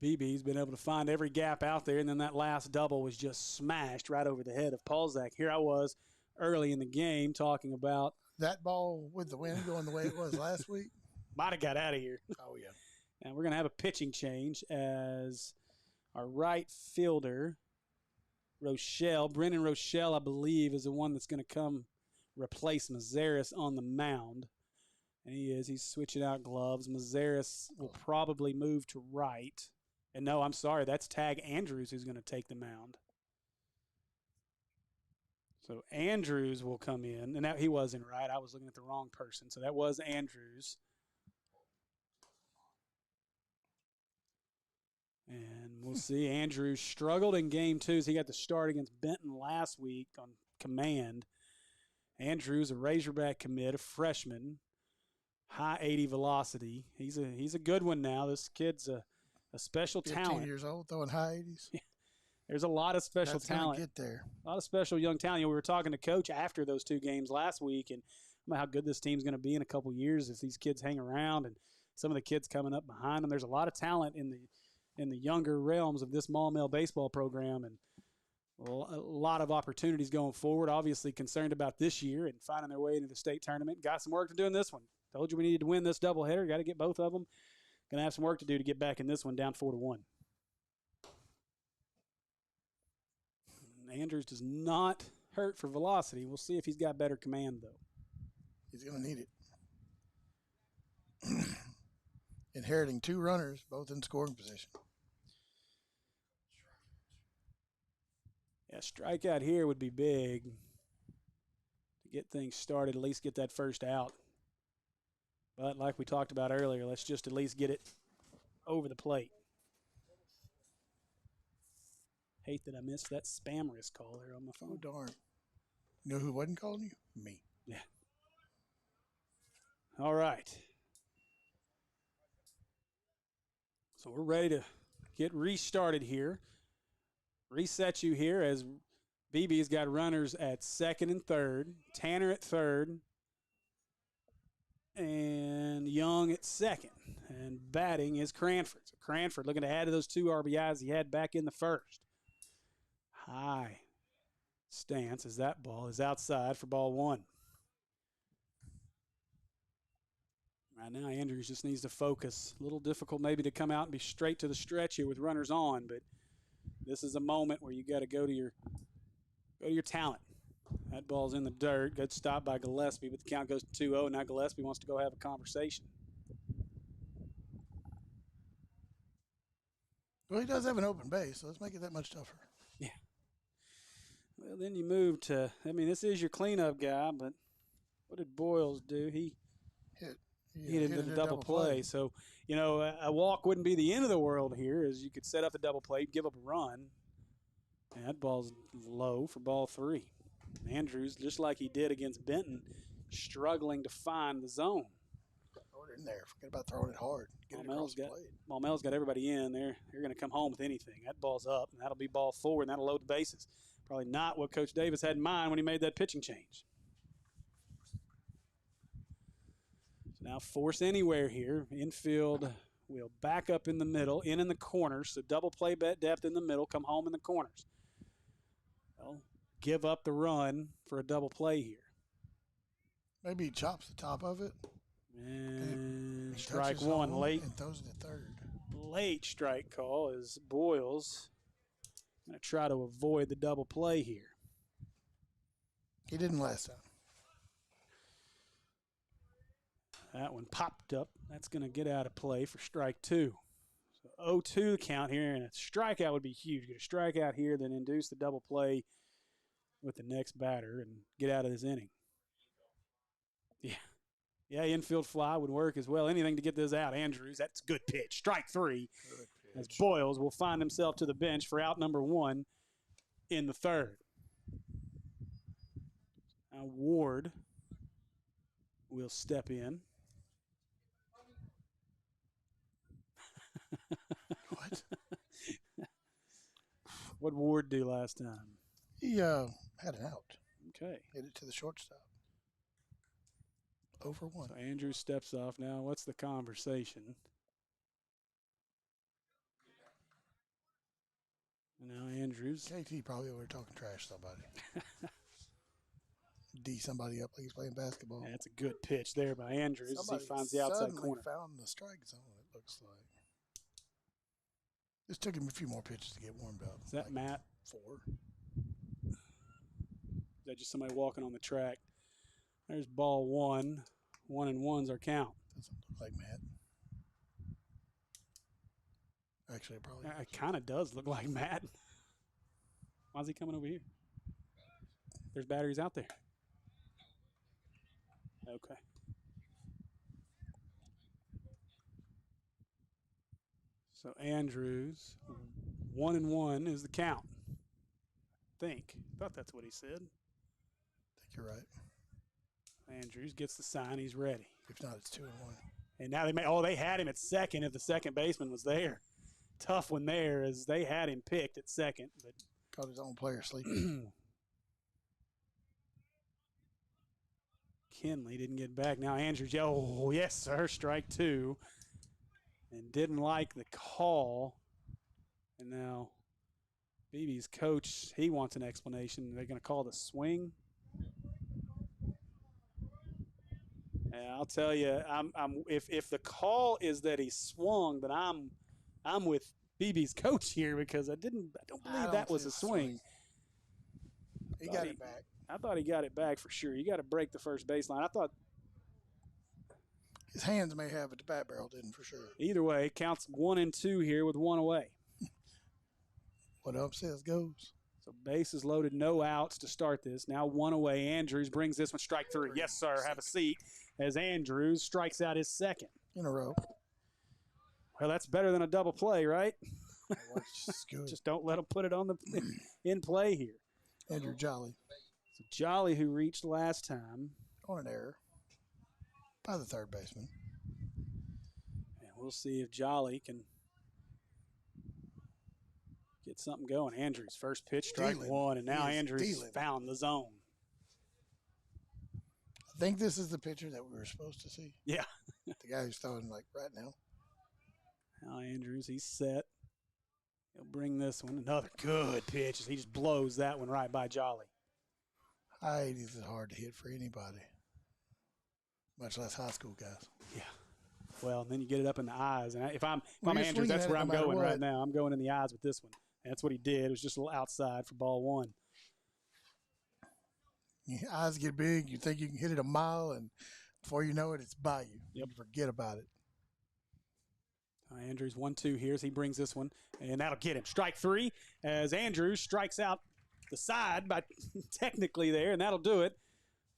Beebe's been able to find every gap out there, and then that last double was just smashed right over the head of Paulzak. Here I was early in the game talking about that ball with the wind going the way it was last week. Might have got out of here. Oh, yeah. And we're going to have a pitching change as our right fielder, Brennan Rochelle, I believe, is the one that's going to come replace Mazaris on the mound. And he is. He's switching out gloves. Mazaris will probably move to right. And no, I'm sorry, that's Tag Andrews who's going to take the mound. So Andrews will come in. And that, he wasn't right. I was looking at the wrong person. So that was Andrews. And we'll see. Andrews struggled in game 2 as he got the start against Benton last week on command. Andrews, a Razorback commit, a freshman, high 80 velocity. He's a good one now. This kid's a special 15 talent. years old, throwing high 80s. There's a lot of special That's talent. Get there. A lot of special young talent. You know, we were talking to Coach after those 2 games last week, and about how good this team's going to be in a couple years if these kids hang around, and some of the kids coming up behind them. There's a lot of talent in the younger realms of this Maumelle baseball program, and a lot of opportunities going forward. Obviously concerned about this year and finding their way into the state tournament. Got some work to do in this one. Told you we needed to win this doubleheader. Got to get both of them. Going to have some work to do to get back in this one down 4-1. Andrews does not hurt for velocity. We'll see if he's got better command, though. He's going to need it. Inheriting 2 runners, both in scoring position. Yeah, strikeout here would be big to get things started, at least get that first out. But like we talked about earlier, let's just at least get it over the plate. Hate that I missed that spam risk call there on my phone. Oh, darn. You know who wasn't calling you? Me. Yeah. All right. So we're ready to get restarted here. Reset you here as Beebe's got runners at second and third, Tanner at third, and Young at second. And batting is Cranford. So Cranford looking to add to those 2 RBIs he had back in the first. High stance as that ball is outside for ball 1. Right now, Andrews just needs to focus. A little difficult maybe to come out and be straight to the stretch here with runners on, but this is a moment where you got to go to your talent. That ball's in the dirt. Good stop by Gillespie, but the count goes to 2-0. Now Gillespie wants to go have a conversation. Well, he does have an open base, so let's make it that much tougher. Yeah. Well, then you move to, I mean, this is your cleanup guy, but what did Boyles do? He hit into the double play. So, you know, a walk wouldn't be the end of the world here, as you could set up the double play, give up a run. And that ball's low for ball 3. Andrews, just like he did against Benton, struggling to find the zone. Throw it in there. Forget about throwing it hard. Get it across the plate. Maumelle's got everybody in there. They're going to come home with anything. That ball's up, and that'll be ball 4, and that'll load the bases. Probably not what Coach Davis had in mind when he made that pitching change. So now force anywhere here. Infield will back up in the middle, in the corners. So double play bet depth in the middle, come home in the corners. Well, give up the run for a double play here. Maybe he chops the top of it. And strike one late. And throws it to third. Late strike call as Boyles going to try to avoid the double play here. He didn't last time. That one popped up. That's going to get out of play for strike 2. So 0-2 count here, and a strikeout would be huge. Get a strikeout here, then induce the double play with the next batter and get out of this inning. Yeah, infield fly would work as well. Anything to get this out. Andrews, that's a good pitch. Strike 3. Good pitch. As Boyles will find himself to the bench for out number 1 in the third. Now Ward will step in. What? What'd Ward do last time? He had an out. Okay. Hit it to the shortstop. Over 1. So Andrews steps off. Now what's the conversation? And now Andrews. KT probably over talking trash to somebody. D somebody up like he's playing basketball. That's a good pitch there by Andrews. Somebody he finds the outside corner. Found the strike zone, it looks like. This took him a few more pitches to get warmed up. Is that like Matt? 4. Is that just somebody walking on the track? There's ball 1. 1-1's our count. Doesn't look like Matt. Actually, it probably It kind of does look like Matt. Why is he coming over here? There's batteries out there. Okay. So Andrews, 1-1 is the count. I thought that's what he said. I think you're right. Andrews gets the sign. He's ready. If not, it's 2-1. And now they had him at second if the second baseman was there. Tough one there as they had him picked at second. But caught his own player sleeping. Kinley didn't get back. Now Andrews, oh, yes, sir, strike 2. And didn't like the call. And now Beebe's coach, he wants an explanation. They're going to call the swing. Yeah, I'll tell you, if the call is that he swung, then I'm with Beebe's coach here because I don't believe that was a swing. He got it back. I thought he got it back for sure. You got to break the first baseline. I thought his hands may have it, the bat barrel didn't for sure. Either way, counts 1-2 here with 1 away. What up says goes. So bases loaded, no outs to start this. Now 1 away. Andrews brings this one, strike 3. Yes, sir. Have a seat as Andrews strikes out his second in a row. Well, that's better than a double play, right? Good. Just don't let him put it on the in play here. Andrew Jolly. So Jolly, who reached last time, on an error by the third baseman. And we'll see if Jolly can get something going. Andrews, first pitch, strike 1, and now Andrews found the zone. I think this is the pitcher that we were supposed to see. Yeah. The guy who's throwing like right now. Now Andrews, he's set. He'll bring this one. Another good pitch. He just blows that one right by Jolly. High 80s is hard to hit for anybody, much less high school guys. Yeah. Well, and then you get it up in the eyes. And if I'm Andrews, that's where I'm going right now. I'm going in the eyes with this one. And that's what he did. It was just a little outside for ball 1. Your eyes get big. You think you can hit it a mile, and before you know it, it's by you. Yep. You forget about it. Andrews 1-2 here as he brings this one, and that'll get him. Strike 3 as Andrews strikes out the side by technically there, and that'll do it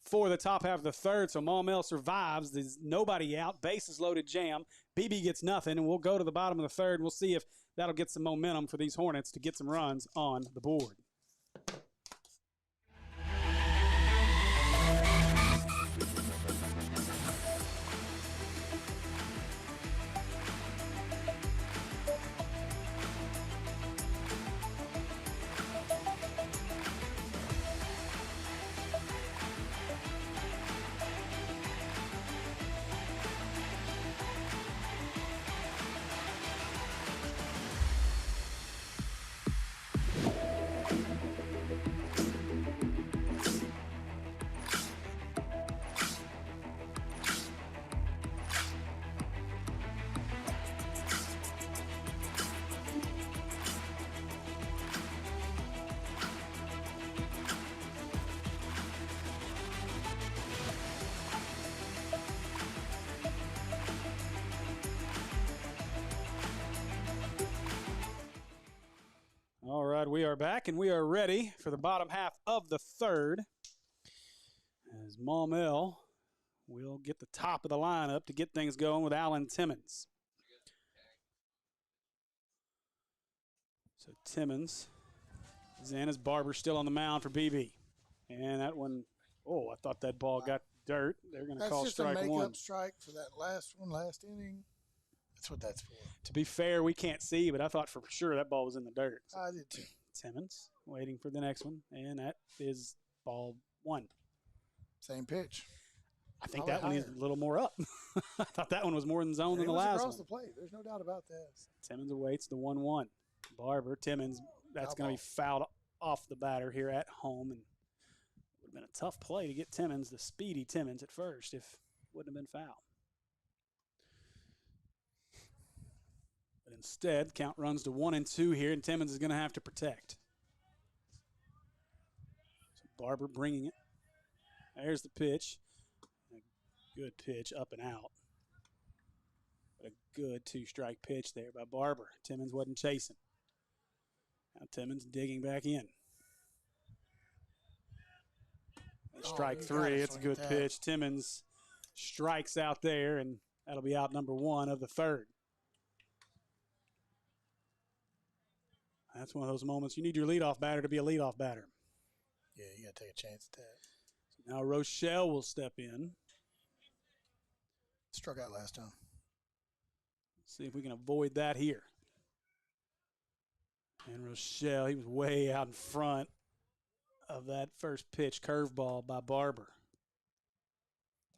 for the top half of the third. So Maumelle survives. There's nobody out. Bases loaded jam. Beebe gets nothing, and we'll go to the bottom of the third, and we'll see if that'll get some momentum for these Hornets to get some runs on the board. are back, and we are ready for the bottom half of the third. As Maumelle will get the top of the lineup to get things going with Alan Timmons. So Timmons is in as Barber still on the mound for Beebe. And that one, oh, I thought that ball got dirt. They're going to call strike one. That's just a make-up strike for that last inning. That's what that's for. To be fair, we can't see, but I thought for sure that ball was in the dirt. I did too. Timmons waiting for the next one, and that is ball one. Same pitch. I think that one is a little more up. I thought that one was more in zone than the last one. Across the plate. There's no doubt about that. Timmons awaits the 1-1. Barber, Timmons, that's going to be fouled off the batter here at home, and it would have been a tough play to get Timmons, the speedy Timmons, at first if it wouldn't have been fouled. But instead, count runs to 1-2 here, and Timmons is going to have to protect. So Barber bringing it. There's the pitch. A good pitch up and out. But a good two-strike pitch there by Barber. Timmons wasn't chasing. Now Timmons digging back in. Strike three. It's a good pitch. Timmons strikes out there, and that'll be out number one of the third. That's one of those moments you need your leadoff batter to be a leadoff batter. Yeah, you got to take a chance at that. So now Rochelle will step in. Struck out last time. See if we can avoid that here. And Rochelle, he was way out in front of that first pitch curveball by Barber.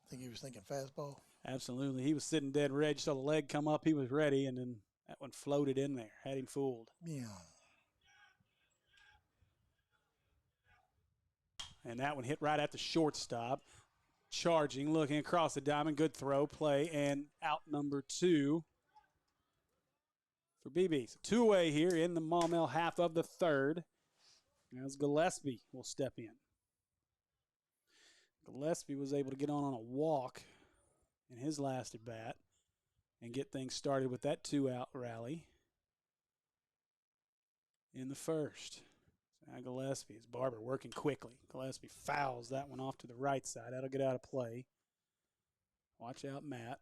I think he was thinking fastball. Absolutely. He was sitting dead red. You saw the leg come up. He was ready, and then that one floated in there. Had him fooled. Yeah. And that one hit right at the shortstop. Charging, looking across the diamond. Good throw, play, and out number two for Beebe. So two away here in the Maumelle half of the third. As Gillespie will step in. Gillespie was able to get on a walk in his last at bat and get things started with that two-out rally in the first. Now Gillespie is Barber working quickly. Gillespie fouls that one off to the right side. That'll get out of play. Watch out, Matt.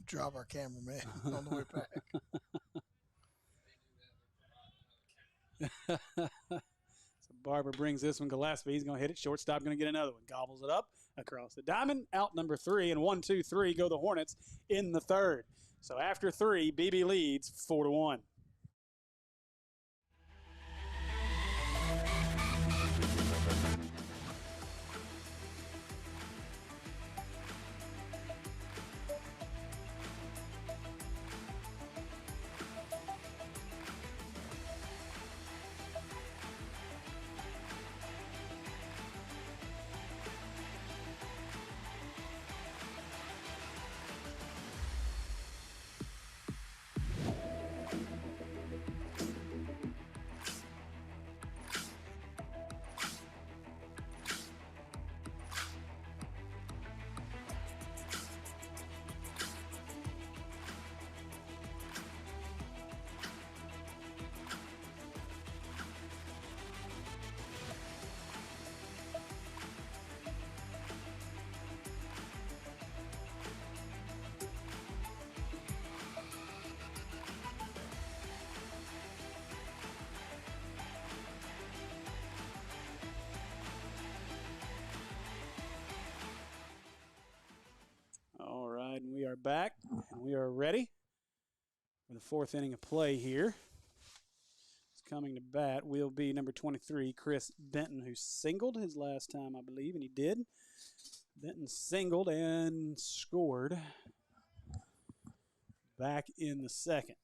Drop our cameraman on the way back. So Barber brings this one. Gillespie, he's going to hit it. Shortstop going to get another one. Gobbles it up across the diamond. Out number three, and 1, 2, 3 go the Hornets in the third. So after three, Beebe leads 4-1. And we are back, and we are ready for the fourth inning of play here. It's coming to bat will be number 23, Chris Benton, who singled his last time, I believe, and he did. Benton singled and scored back in the second.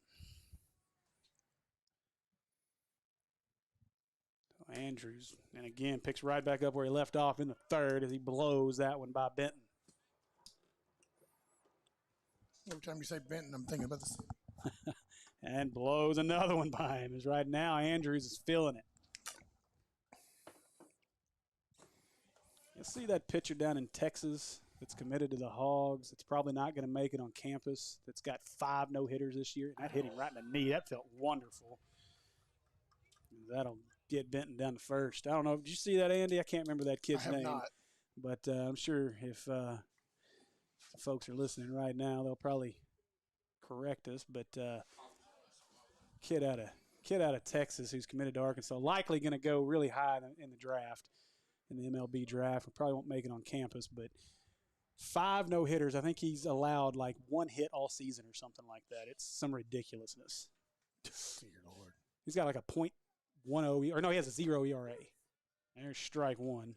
So Andrews, and again, picks right back up where he left off in the third as he blows that one by Benton. Every time you say Benton, I'm thinking about this. And blows another one by him. As right now, Andrews is feeling it. You'll see that pitcher down in Texas that's committed to the Hogs. It's probably not going to make it on campus. That's got 5 no-hitters this year. And that hit him right in the knee. That felt wonderful. That'll get Benton down to first. I don't know. Did you see that, Andy? I can't remember that kid's I have name. not. But I'm sure if folks are listening right now, they'll probably correct us. But kid out of Texas who's committed to Arkansas, likely going to go really high in the draft, in the MLB draft. We probably won't make it on campus, but 5 no-hitters. I think he's allowed like 1 hit all season or something like that. It's some ridiculousness. Dear Lord. He's got like a .10 or no, he has a 0 ERA. There's strike 1.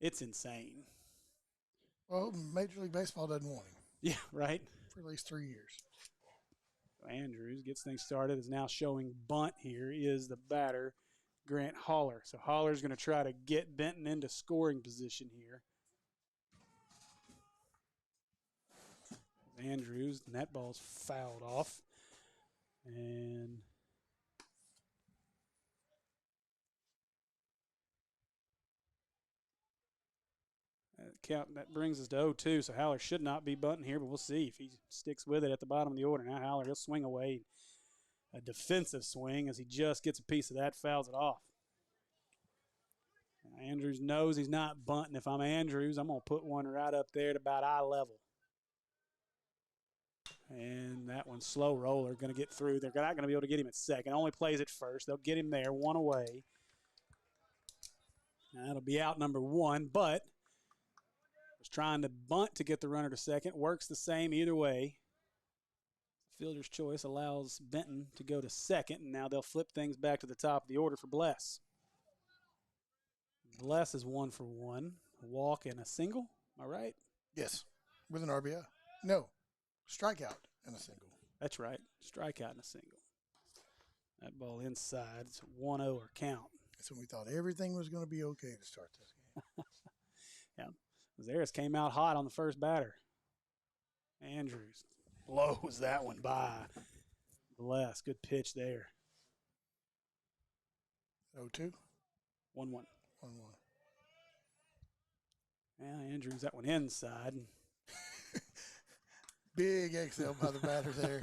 It's insane. Well, Major League Baseball doesn't want him. Yeah, right. For at least 3 years. Andrews gets things started. Is now showing bunt here. Is the batter, Grant Haller. So Haller's going to try to get Benton into scoring position here. Andrews, and that ball's fouled off. And that brings us to 0-2. So Haller should not be bunting here, but we'll see if he sticks with it at the bottom of the order. Now Haller, he'll swing away. A defensive swing as he just gets a piece of that, fouls it off. Now Andrews knows he's not bunting. If I'm Andrews, I'm going to put one right up there at about eye level. And that one's slow roller, going to get through. They're not going to be able to get him at second. Only plays it first. They'll get him there, 1 away. Now that'll be out number 1, but was trying to bunt to get the runner to second. Works the same either way. Fielder's choice allows Benton to go to second, and now they'll flip things back to the top of the order for Bless. Bless is 1 for 1. A walk and a single. Am I right? Yes. With an RBI. No. Strikeout and a single. That's right. Strikeout and a single. That ball inside. It's a 1-0 count. That's when we thought everything was going to be okay to start this game. Yeah. Zares came out hot on the first batter. Andrews blows that one by. Bless. Good pitch there. 0-2? 1-1. 1-1. Yeah, Andrews, that one inside. Big exhale by the batter there.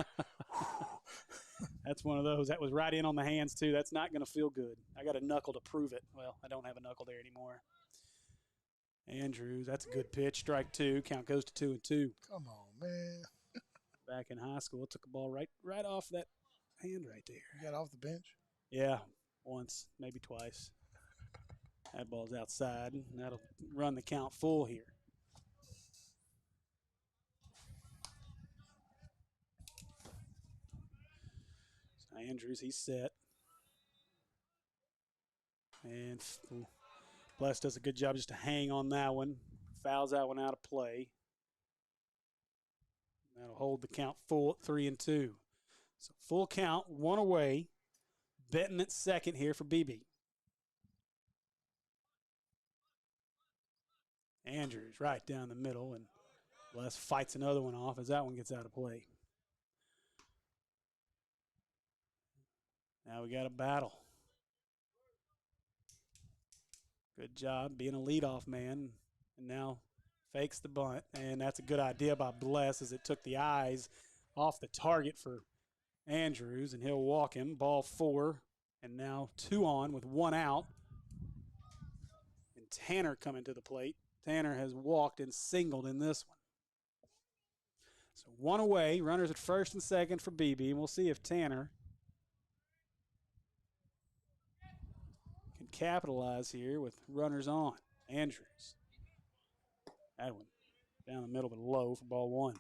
That's one of those. That was right in on the hands, too. That's not going to feel good. I got a knuckle to prove it. Well, I don't have a knuckle there anymore. Andrews, that's a good pitch. Strike 2. Count goes to 2-2. Come on, man. Back in high school, took a ball right off that hand right there. You got off the bench? Yeah, once, maybe twice. That ball's outside, and that'll run the count full here. So Andrews, he's set. And Bless does a good job just to hang on that one. Fouls that one out of play. That'll hold the count full at 3-2. So full count, 1 away. Benton at second here for Beebe. Andrews right down the middle, and Bless fights another one off as that one gets out of play. Now we got a battle. Good job being a leadoff man, and now fakes the bunt, and that's a good idea by Bless as it took the eyes off the target for Andrews, and he'll walk him. Ball 4, and now 2 on with 1 out. And Tanner coming to the plate. Tanner has walked and singled in this one. So 1 away, runners at first and second for Beebe, and we'll see if Tanner can capitalize here with runners on. Andrews. That one down the middle but low for ball 1.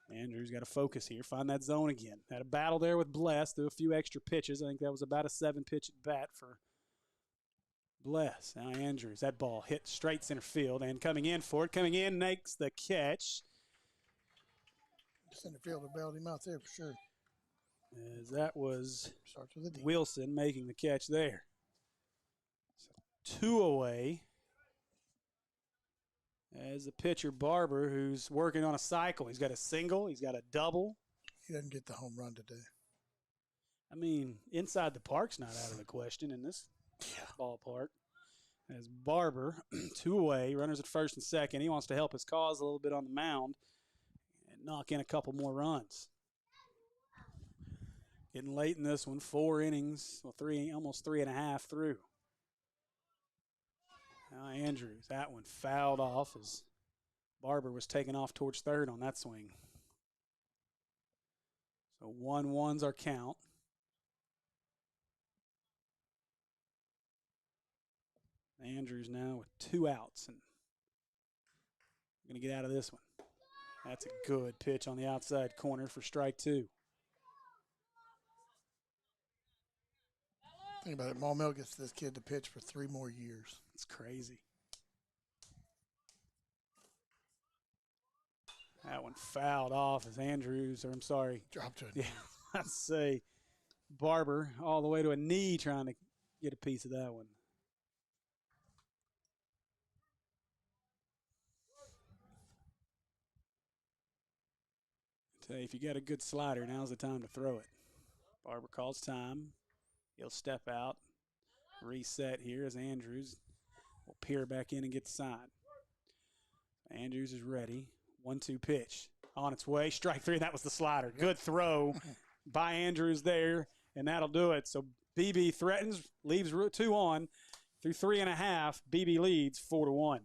Andrews got to focus here, find that zone again. Had a battle there with Bless, threw a few extra pitches. I think that was about a 7-pitch at bat for Bless. Now Andrews, that ball hit straight center field and coming in for it. Coming in, makes the catch. Center fielder bailed him out there for sure. As that was Starts with a D. Wilson making the catch there. So 2 away. As the pitcher, Barber, who's working on a cycle. He's got a single. He's got a double. He doesn't get the home run today. I mean, inside the park's not out of the question in this ballpark. As Barber, 2 away, runners at first and second. He wants to help his cause a little bit on the mound and knock in a couple more runs. Getting late in this one, 4 innings, well, almost 3.5 through. Now Andrews, that one fouled off as Barber was taken off towards third on that swing. So 1-1's our count. Andrews now with 2 outs and going to get out of this one. That's a good pitch on the outside corner for strike 2. Think about it. Maumelle gets this kid to pitch for 3 more years. It's crazy. That one fouled off as Andrews, or I'm sorry. Dropped to it. Yeah, let's say Barber all the way to a knee trying to get a piece of that one. I tell you, if you got a good slider, now's the time to throw it. Barber calls time. He'll step out, reset here as Andrews will peer back in and get the sign. Andrews is ready. 1-2 pitch. On its way. Strike 3. That was the slider. Good throw by Andrews there, and that'll do it. So Beebe threatens, leaves 2 on. Through 3.5, Beebe leads 4-1.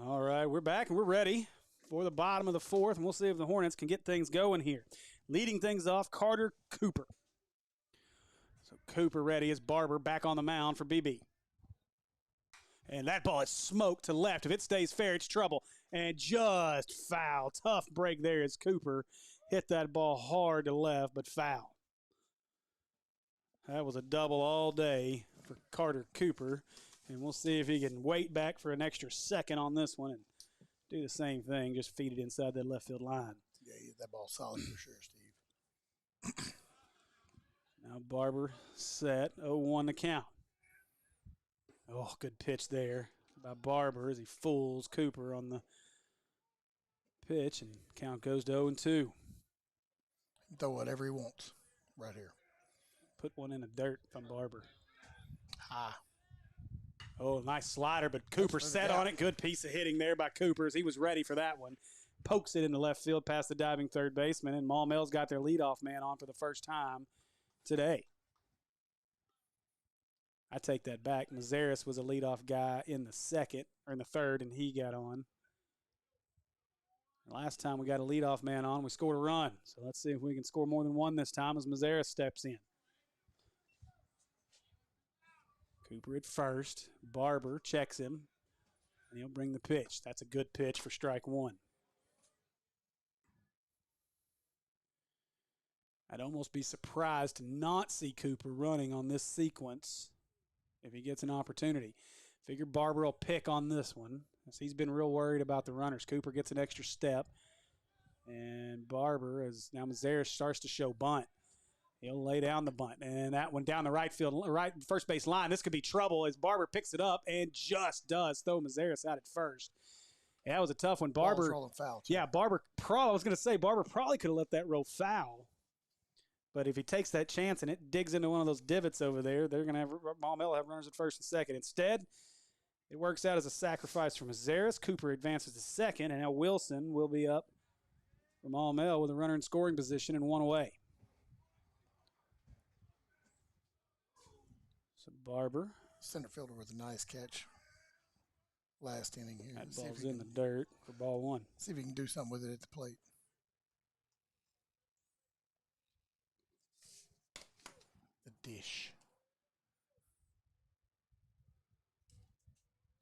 All right, we're back and we're ready for the bottom of the 4th, and we'll see if the Hornets can get things going here. Leading things off, Carter Cooper. So Cooper ready as Barber back on the mound for BB. And that ball is smoked to left. If it stays fair, it's trouble. And just foul. Tough break there as Cooper hit that ball hard to left, but foul. That was a double all day for Carter Cooper. And we'll see if he can wait back for an extra second on this one and do the same thing, just feed it inside that left field line. Yeah, that ball's solid for sure, Steve. Now Barber set, 0-1 the count. Oh, good pitch there by Barber as he fools Cooper on the pitch, and count goes to 0-2. Throw whatever he wants right here. Put one in the dirt from Barber. Ah. Oh, nice slider, but Cooper set on it. Good piece of hitting there by Cooper as he was ready for that one. Pokes it into left field past the diving third baseman, and Maumelle's got their leadoff man on for the first time today. I take that back. Mazaris was a leadoff guy in the third, and he got on. Last time we got a leadoff man on, we scored a run. So let's see if we can score more than one this time as Mazaris steps in. Cooper at first. Barber checks him, and he'll bring the pitch. That's a good pitch for strike 1. I'd almost be surprised to not see Cooper running on this sequence if he gets an opportunity. Figure Barber will pick on this one, as he's been real worried about the runners. Cooper gets an extra step, and Barber, as now Mazaris starts to show bunt, he'll lay down the bunt, and that one down the right first base line. This could be trouble as Barber picks it up and just does throw Mazaris out at first. Yeah, that was a tough one. Barber, rolling foul, too. Yeah, Barber probably could have let that roll foul. But if he takes that chance and it digs into one of those divots over there, they're going to have Maumelle have runners at first and second. Instead, It works out as a sacrifice from Azaris. Cooper advances to second, and now Wilson will be up for Maumelle with a runner in scoring position and 1 away. So Barber. Center fielder with a nice catch last inning here. That ball's in the dirt for ball 1. See if he can do something with it at the plate. The dish.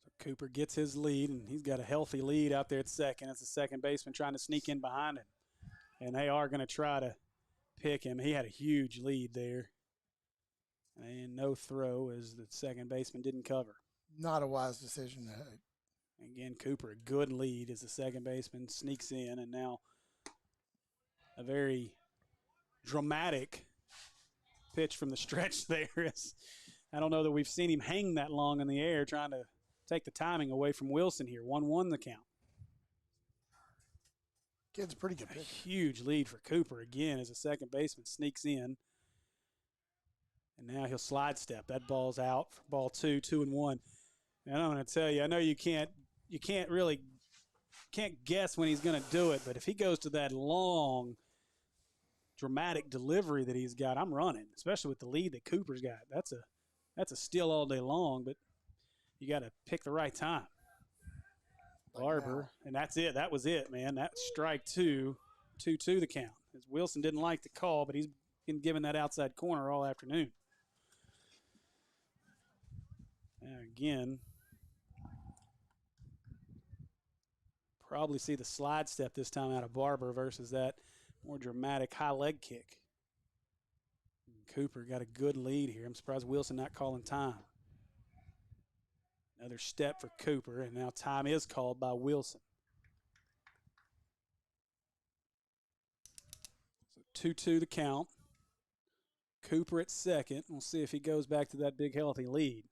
So Cooper gets his lead, and he's got a healthy lead out there at second. That's the second baseman trying to sneak in behind him. And they are going to try to pick him. He had a huge lead there. And no throw as the second baseman didn't cover. Not a wise decision. Again, Cooper, a good lead as the second baseman sneaks in, and now a very dramatic pitch from the stretch there. I don't know that we've seen him hang that long in the air trying to take the timing away from Wilson here. 1-1 the count. Kid's a pretty good pitcher. Huge lead for Cooper again as the second baseman sneaks in. And now he'll slide step. That ball's out for ball 2, 2-1. And I'm going to tell you, I know you can't guess when he's going to do it, but if he goes to that long, dramatic delivery that he's got, I'm running, especially with the lead that Cooper's got. That's a steal all day long, but you got to pick the right time. Barber, and that's it. That was it, man. That's strike 2, 2-2 the count. As Wilson didn't like the call, but he's been given that outside corner all afternoon. And again, probably see the slide step this time out of Barber versus that more dramatic high leg kick. And Cooper got a good lead here. I'm surprised Wilson not calling time. Another step for Cooper, and now time is called by Wilson. So 2-2 the count. Cooper at second. We'll see if he goes back to that big healthy lead.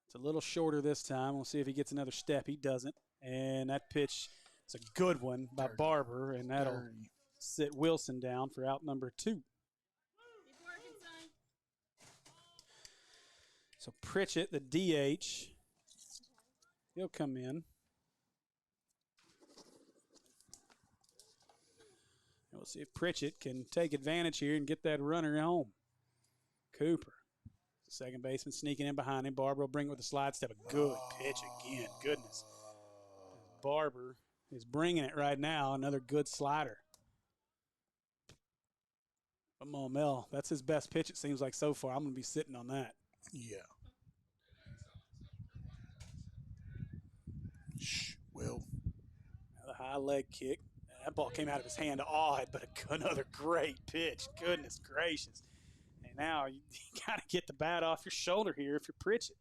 It's a little shorter this time. We'll see if he gets another step. He doesn't. And that pitch is a good one by Barber, and that'll sit Wilson down for out number 2. So Pritchett, the DH, he'll come in. And we'll see if Pritchett can take advantage here and get that runner home. Cooper. The second baseman sneaking in behind him. Barber will bring it with a slide step. A good pitch again. Goodness. Barber is bringing it right now. Another good slider. But Maumelle, that's his best pitch, it seems like, so far. I'm going to be sitting on that. Yeah. Will. The high leg kick. That ball came out of his hand odd, but another great pitch. Goodness gracious. And now you got to get the bat off your shoulder here if you're Pritchett.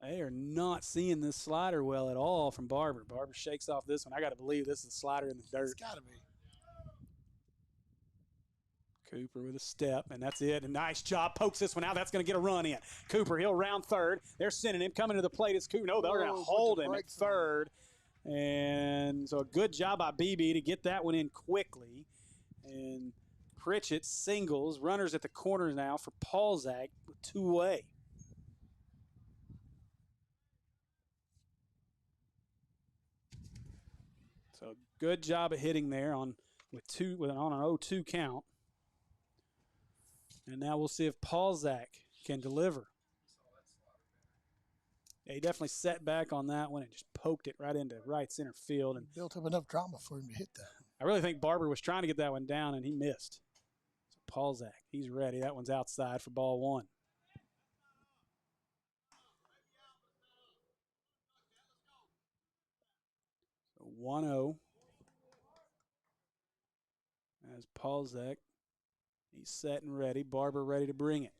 They are not seeing this slider well at all from Barber. Barber shakes off this one. I got to believe this is a slider in the dirt. It's got to be. Cooper with a step, and that's it. A nice job. Pokes this one out. That's going to get a run in. Cooper, he'll round third. They're sending him. Coming to the plate is Cooper. No, they're going to hold him at third. And so a good job by Beebe to get that one in quickly. And Pritchett singles. Runners at the corners now for Paulzak with 2 away. So good job of hitting there on an 0-2 count. And now we'll see if Paulzak can deliver. Yeah, he definitely set back on that one and just poked it right into right center field. And built up enough drama for him to hit that. I really think Barber was trying to get that one down, and he missed. So Paulzak, he's ready. That one's outside for ball 1. So 1-0. As Paulzak, he's set and ready. Barber ready to bring it.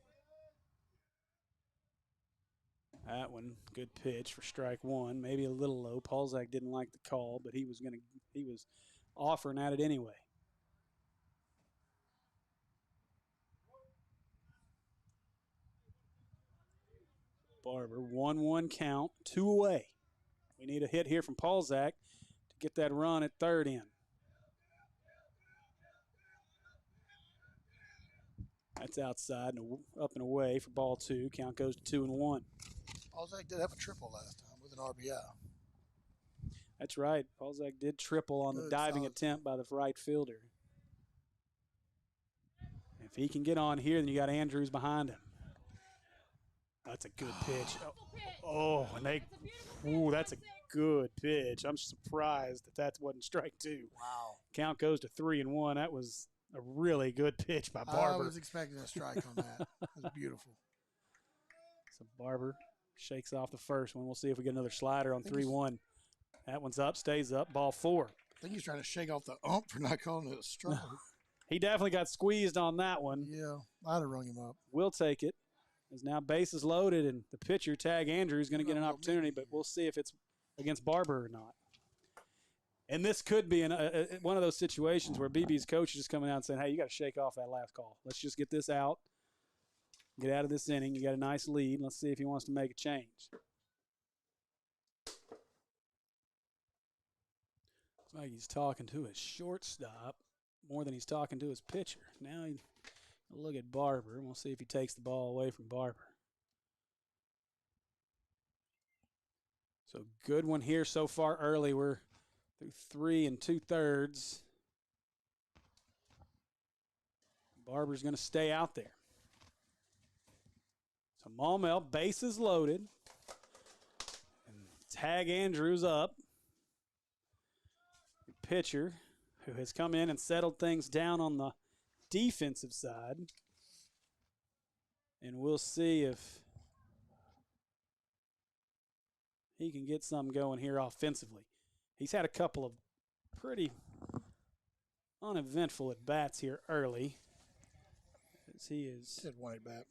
That one, good pitch for strike 1. Maybe a little low. Paulzak didn't like the call, but he was offering at it anyway. Barber, 1-1 count, 2 away. We need a hit here from Paulzak to get that run at third in. That's outside and up and away for ball 2. Count goes to 2-1. Balzac did have a triple last time with an RBI. That's right. Balzac did triple on the diving attempt by the right fielder. If he can get on here, then you got Andrews behind him. That's a good pitch. Oh, and that's a good pitch. I'm surprised that wasn't strike 2. Wow. Count goes to 3-1. That was a really good pitch by Barber. I was expecting a strike on that. It was beautiful. So Barber shakes off the first one. We'll see if we get another slider on 3-1. That one's up, stays up, ball 4. I think he's trying to shake off the ump for not calling it a strike. He definitely got squeezed on that one. Yeah, I'd have rung him up. We'll take it. As now bases loaded, and the pitcher, Tag Andrews, is going to get an opportunity, but we'll see if it's against Barber or not. And this could be one of those situations where BB's coach is just coming out and saying, hey, you got to shake off that last call. Let's just get this out. Get out of this inning. You got a nice lead. Let's see if he wants to make a change. It's like he's talking to his shortstop more than he's talking to his pitcher. Now he'll look at Barber, and we'll see if he takes the ball away from Barber. So good one here so far early. We're through 3 2/3. Barber's going to stay out there. So Maumelle, bases loaded. And Tag Andrews up. The pitcher who has come in and settled things down on the defensive side. And we'll see if he can get something going here offensively. He's had a couple of pretty uneventful at-bats here early. As he is. Did one at bat.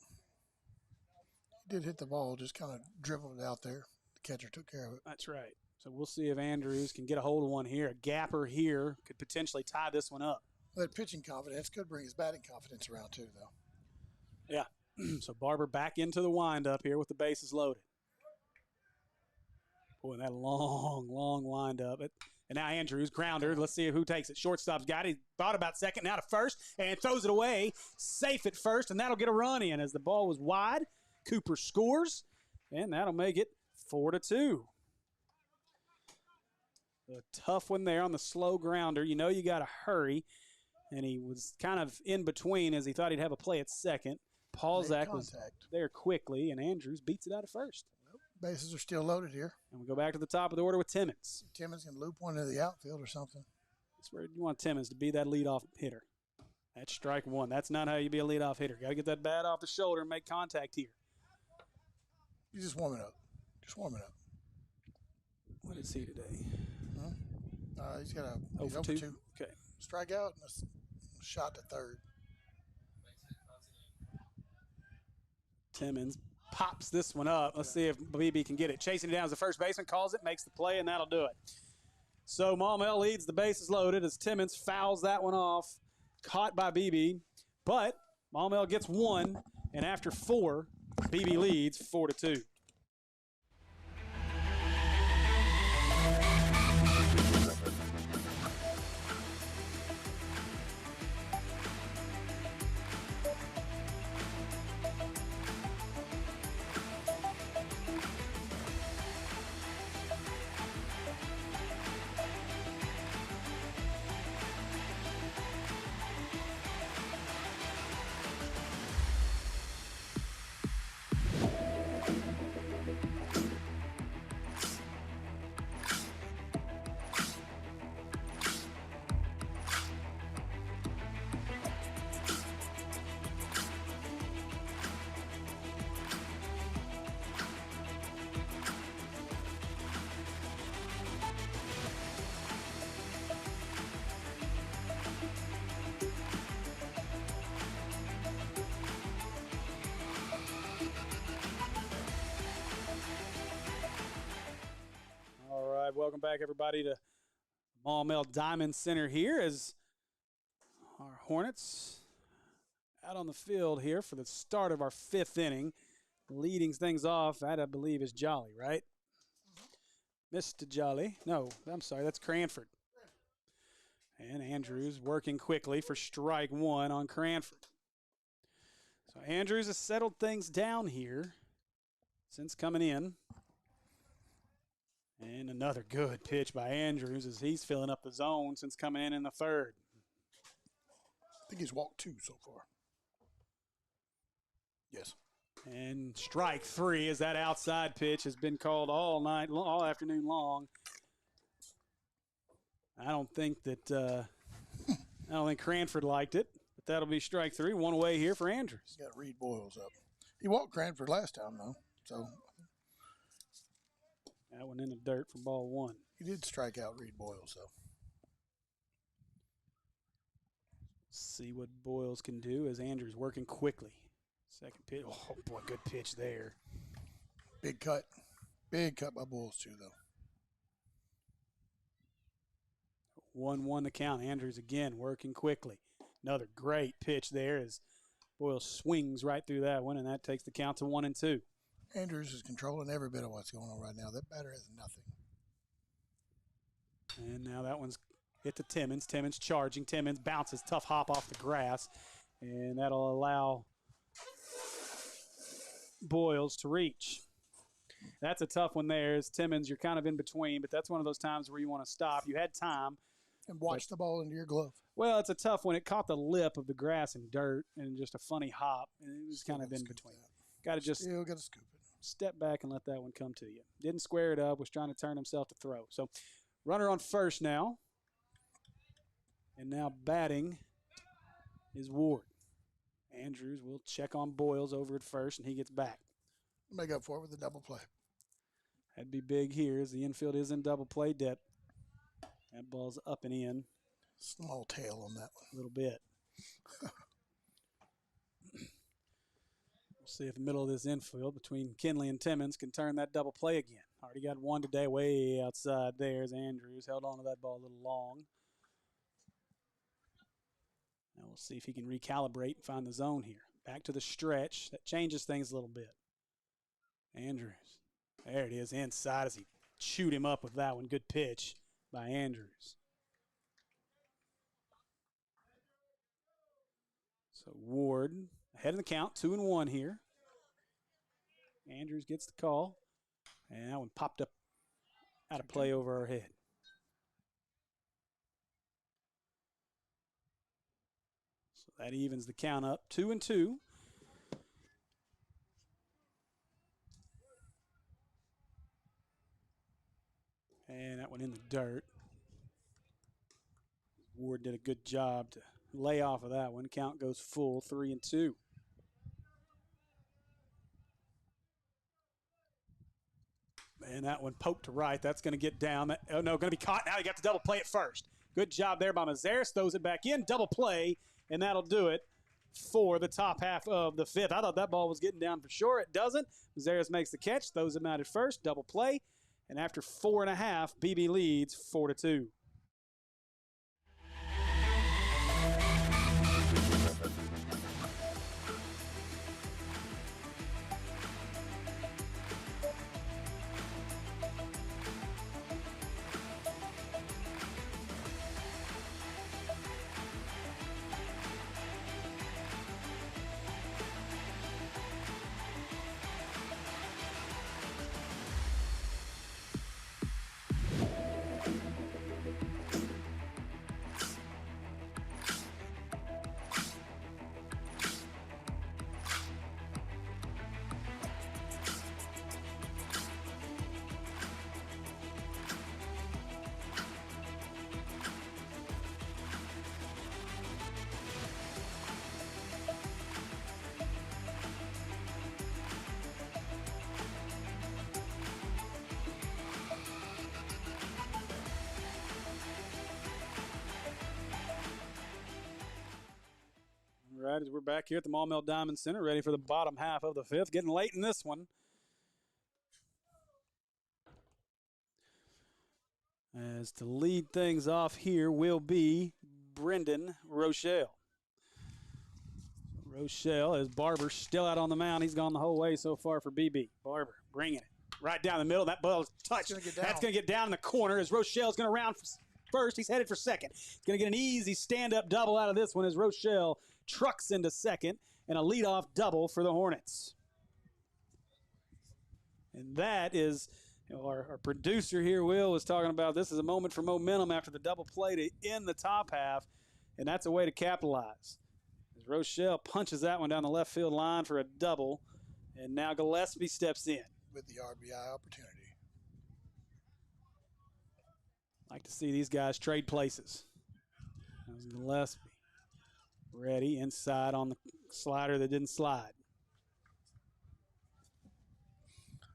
He did hit the ball, just kind of dribbled it out there. The catcher took care of it. That's right. So we'll see if Andrews can get a hold of one here. A gapper here could potentially tie this one up. Well, that pitching confidence could bring his batting confidence around too, though. Yeah. So Barber back into the windup here with the bases loaded. Boy, that long windup. And now Andrews, grounder. Let's see who takes it. Shortstop's got it. He thought about second, now to first, and throws it away. Safe at first, and that'll get a run in as the ball was wide. Cooper scores, and that'll make it 4-2. A tough one there on the slow grounder. You know you got to hurry, and he was kind of in between as he thought he'd have a play at second. Balzac was there quickly, and Andrews beats it out at first. Bases are still loaded here. And we go back to the top of the order with Timmons. Timmons can loop one to the outfield or something. That's where you want Timmons to be that leadoff hitter. That's strike 1. That's not how you be a leadoff hitter. Got to get that bat off the shoulder and make contact here. He's just warming up. Just warming up. What is he today? He's got a 0 for 2. Okay. Strikeout and a shot to third. Timmons pops this one up. Let's see if Beebe can get it. Chasing it down as the first baseman, calls it, makes the play, and that'll do it. So Maumelle leads, the bases loaded as Timmons fouls that one off. Caught by Beebe, but Maumelle gets 1, and after 4, Beebe leads 4-2. Welcome back, everybody, to Maumelle Diamond Center here as our Hornets out on the field here for the start of our 5th inning. Leading things off, that I believe is Jolly, right? Mr. Jolly. No, I'm sorry, that's Cranford. And Andrews working quickly for strike 1 on Cranford. So Andrews has settled things down here since coming in. And another good pitch by Andrews as he's filling up the zone since coming in the third. I think he's walked 2 so far. Yes. And strike 3 as that outside pitch has been called all afternoon long. I don't think Cranford liked it, but that'll be strike 3. One away here for Andrews. He's got Reed Boyles up. He walked Cranford last time, though. So that one in the dirt for ball 1. He did strike out Reed Boyles, though. See what Boyles can do as Andrews working quickly. Second pitch. Oh, boy, good pitch there. Big cut. Big cut by Boyles, too, though. 1-1 the count. Andrews again working quickly. Another great pitch there as Boyles swings right through that one, and that takes the count to 1-2. Andrews is controlling every bit of what's going on right now. That batter has nothing. And now that one's hit to Timmons. Timmons charging. Timmons bounces. Tough hop off the grass. And that'll allow Boyles to reach. That's a tough one there. As Timmons, you're kind of in between, but that's one of those times where you want to stop. You had time. And watch the ball into your glove. Well, it's a tough one. It caught the lip of the grass and dirt and just a funny hop. And it was kind of in between. Got to just still got to scoop it. Step back and let that one come to you. Didn't square it up. Was trying to turn himself to throw. So runner on first now. And now batting is Ward. Andrews will check on Boyles over at first, and he gets back. Make up for it with a double play. That'd be big here as the infield is in double play depth. That ball's up and in. Small tail on that one. A little bit. We'll see if the middle of this infield between Kinley and Timmons can turn that double play again. Already got one today way outside there as Andrews held on to that ball a little long. Now we'll see if he can recalibrate and find the zone here. Back to the stretch. That changes things a little bit. Andrews. There it is, inside as he chewed him up with that one. Good pitch by Andrews. So Ward ahead in the count, 2-1 here. Andrews gets the call. And that one popped up out of play over our head. So that evens the count up, 2-2. And that one in the dirt. Ward did a good job to lay off of that one. Count goes full, 3-2. And that one poked to right. That's going to get down. Oh, no, going to be caught. Now you got to double play it first. Good job there by Mazares. Throws it back in. Double play, and that'll do it for the top half of the fifth. I thought that ball was getting down for sure. It doesn't. Mazares makes the catch. Throws him out at first. Double play. And after 4.5, Beebe leads 4-2. All right, as we're back here at the Maumelle Diamond Center, ready for the bottom half of the fifth. Getting late in this one. As to lead things off here will be Brendan Rochelle. Rochelle, as Barber's still out on the mound. He's gone the whole way so far for BB. Barber bringing it right down the middle. That ball is touched. That's going to get down in the corner as Rochelle's going to round first. He's headed for second. He's going to get an easy stand-up double out of this one as Rochelle trucks into second, and a leadoff double for the Hornets. And that is, our producer here, Will, was talking about this is a moment for momentum after the double play to end the top half, and that's a way to capitalize. As Rochelle punches that one down the left field line for a double, and now Gillespie steps in. With the RBI opportunity. Like to see these guys trade places. That was Gillespie. Ready inside on the slider that didn't slide.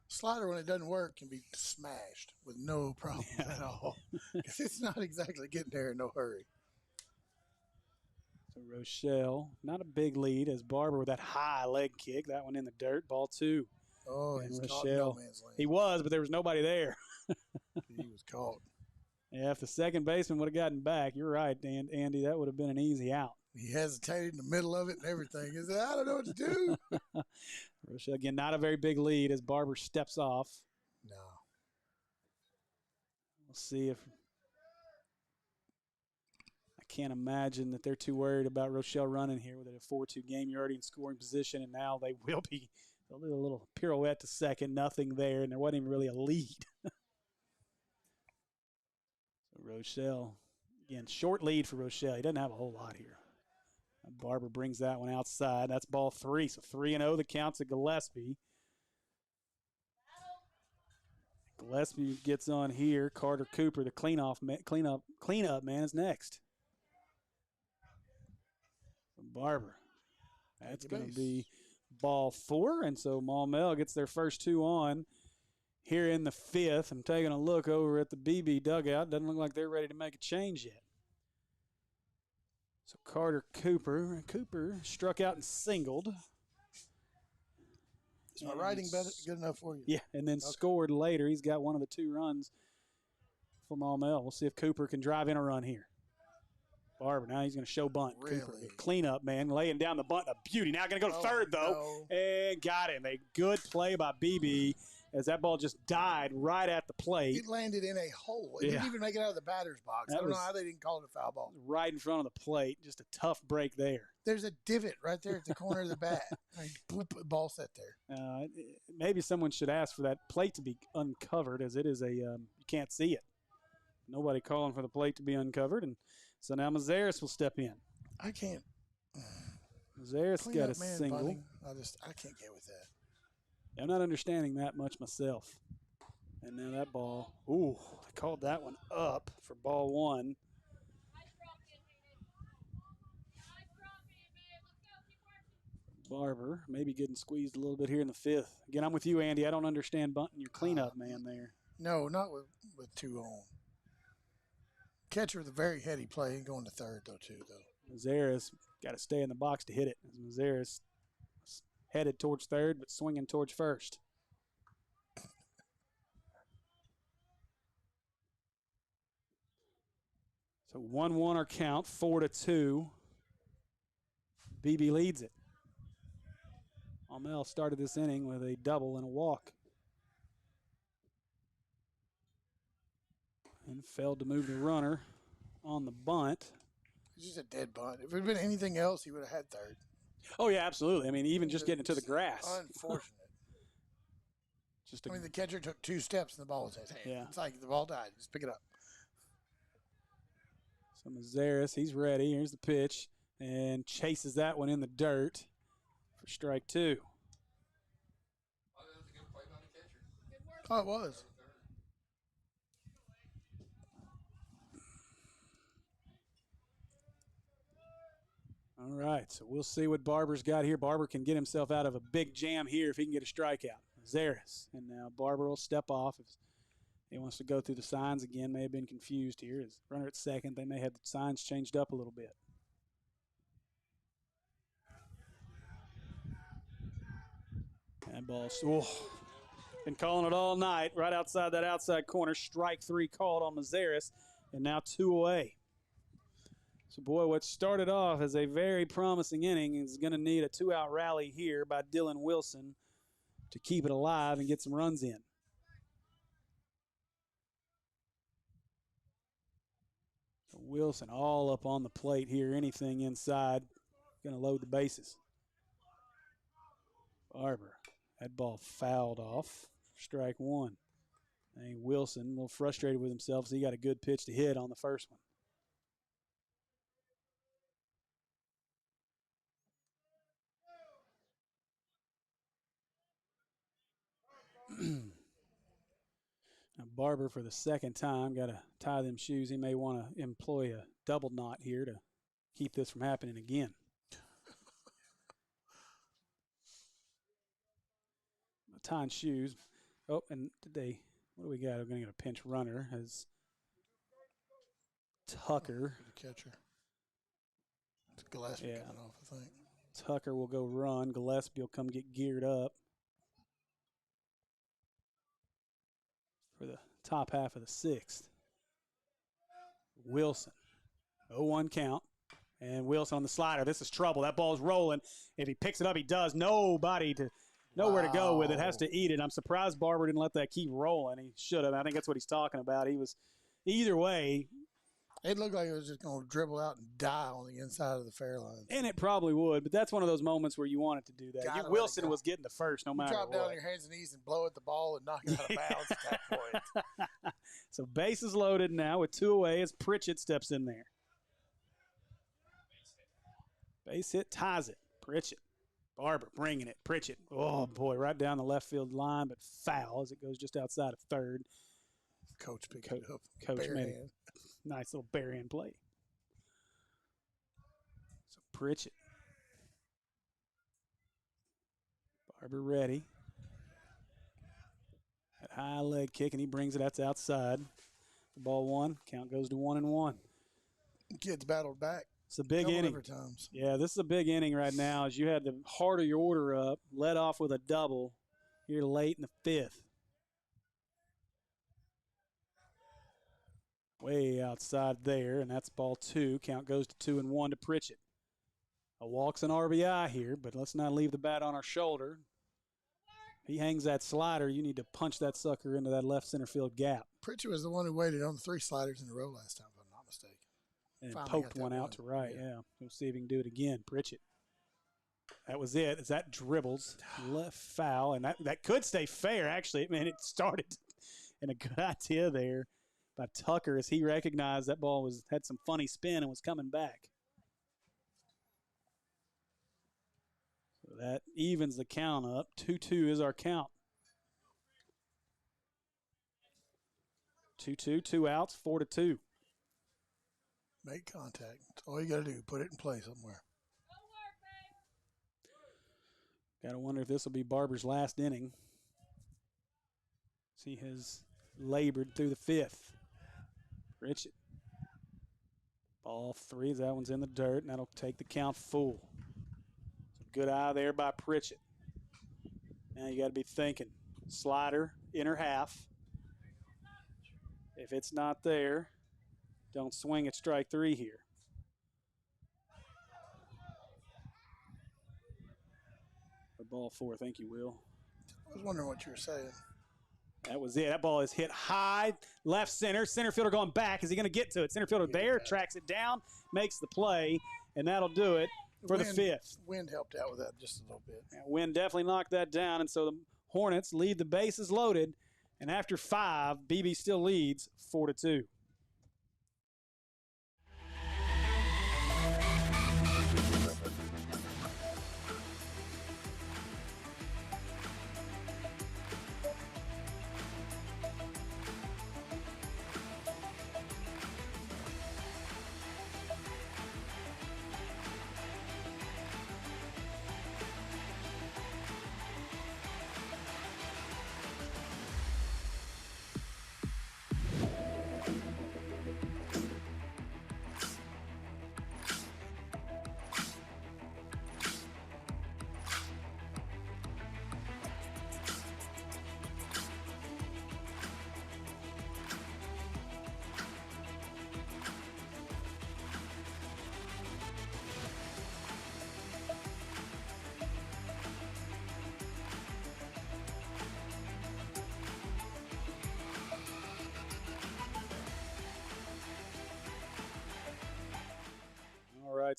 Slider, when it doesn't work, can be smashed with no problem at all. Because it's not exactly getting there in no hurry. So Rochelle, not a big lead as Barber with that high leg kick. That one in the dirt. Ball 2. Oh, and he's Rochelle, caught in no man's land. He was, but there was nobody there. He was caught. Yeah, if the second baseman would have gotten back, you're right, Andy, that would have been an easy out. He hesitated in the middle of it and everything. He said, I don't know what to do. Rochelle, again, not a very big lead as Barber steps off. No. We'll see if – I can't imagine that they're too worried about Rochelle running here with a 4-2 game. You're already in scoring position, and now they will be a little pirouette to second, nothing there, and there wasn't even really a lead. So Rochelle, again, short lead for Rochelle. He doesn't have a whole lot here. Barber brings that one outside. That's ball 3. So 3-0 the counts at Gillespie. Gillespie gets on here. Carter Cooper, the cleanup man, is next. Barber. That's going to be ball 4, and so Maumelle gets their first 2 on here in the 5th. I'm taking a look over at the Beebe dugout. Doesn't look like they're ready to make a change yet. So Carter Cooper struck out and singled. Is my writing good enough for you? Yeah, and then scored later. He's got one of the 2 runs for Maumelle. We'll see if Cooper can drive in a run here. Barber, now he's going to show bunt. Really? Cooper, the cleanup man, laying down the bunt. A beauty. Now going to go to third, though. No. And got him. A good play by Beebe as that ball just died right at the plate. It landed in a hole. It didn't even make it out of the batter's box. I don't know how they didn't call it a foul ball. Right in front of the plate. Just a tough break there. There's a divot right there at the corner of the bat. Boop, ball set there. Maybe someone should ask for that plate to be uncovered, as it is you can't see it. Nobody calling for the plate to be uncovered, and so now Mazares will step in. I can't. Mazares got a single. Bunting. I can't get with that. I'm not understanding that much myself. And now that ball, ooh, they called that one up for ball 1. Barber maybe getting squeezed a little bit here in the 5th. Again, I'm with you, Andy. I don't understand bunting your cleanup man there. No, not with 2 on. Catcher with a very heady play and going to third, though. Mazares got to stay in the box to hit it. Mazares headed towards third, but swinging towards first. So 1-1 our count, 4-2. Beebe leads it. Maumelle started this inning with a double and a walk. And failed to move the runner on the bunt. It's just a dead bunt. If it had been anything else, he would have had third. Oh, yeah, absolutely. I mean, even just getting into the grass. Unfortunate. The catcher took 2 steps and the ball was in his hand. Yeah. It's like the ball died. Just pick it up. So Mazares, he's ready. Here's the pitch. And chases that one in the dirt for strike 2. Oh, it was. All right, so we'll see what Barber's got here. Barber can get himself out of a big jam here if he can get a strikeout. Zaris, and now Barber will step off if he wants to go through the signs again. May have been confused here. As runner at second, they may have the signs changed up a little bit. And ball's been calling it all night, right outside that outside corner. Strike 3 called on Mazares, and now 2 away. So, boy, what started off as a very promising inning is going to need a 2-out rally here by Dylan Wilson to keep it alive and get some runs in. So Wilson all up on the plate here, anything inside going to load the bases. Barber. That ball fouled off. Strike one. And Wilson, a little frustrated with himself, so he got a good pitch to hit on the first one. Now Barber, for the second time, got to tie them shoes. He may want to employ a double knot here to keep this from happening again. Tying shoes. Oh, and today, what do we got? We're going to get a pinch runner as Tucker. The catcher. It's Gillespie coming off, I think. Tucker will go run. Gillespie will come get geared up for the top half of the sixth. Wilson. 0-1 count. And Wilson on the slider. This is trouble. That ball's rolling. If he picks it up, he does. Nowhere to go with it. Has to eat it. I'm surprised Barber didn't let that keep rolling. He should have. I think that's what he's talking about. He was, either way. It looked like it was just going to dribble out and die on the inside of the fair line. And it probably would, but that's one of those moments where you want it to do that. Wilson was getting to first no matter what. Drop down on your hands and knees and blow at the ball and knock it out of bounds at that point. So bases loaded now with 2 away as Pritchett steps in there. Base hit, ties it. Pritchett. Barber bringing it. Pritchett. Oh, boy, right down the left field line, but foul as it goes just outside of third. Coach picked it up. Coach made a nice little bare hand play. So Pritchett. Barber ready. That high leg kick, and he brings it. That's outside. The ball one. Count goes to 1-1. Kids battled back. It's a big inning. Yeah, this is a big inning right now as you had the heart of your order up, led off with a double here late in the fifth. Way outside there, and that's ball two. Count goes to 2-1 to Pritchett. A walk's an RBI here, but let's not leave the bat on our shoulder. He hangs that slider. You need to punch that sucker into that left center field gap. Pritchett was the one who waited on the 3 sliders in a row last time, if I'm not mistaken. And poked one out to right, yeah. We'll see if he can do it again. Pritchett. That was it. As that dribbles left foul, and that could stay fair, actually. Man, it started in a good idea there by Tucker as he recognized that ball had some funny spin and was coming back. So that evens the count up. 2-2 is our count. 2-2, 2 outs, 4-2. Make contact. That's all you got to do. Put it in play somewhere. Got to wonder if this will be Barber's last inning. He has labored through the fifth. Pritchett. Ball 3. That one's in the dirt, and that'll take the count full. So good eye there by Pritchett. Now you got to be thinking. Slider, inner half. If it's not there, don't swing at strike 3 here. Or ball 4. Thank you, Will. I was wondering what you were saying. That was it. That ball is hit high, left center. Center fielder going back. Is he going to get to it? Center fielder there, tracks it down, makes the play, and that'll do it for the fifth. Wind helped out with that just a little bit. Yeah, wind definitely knocked that down, and so the Hornets leave the bases loaded, and after 5, Beebe still leads 4-2.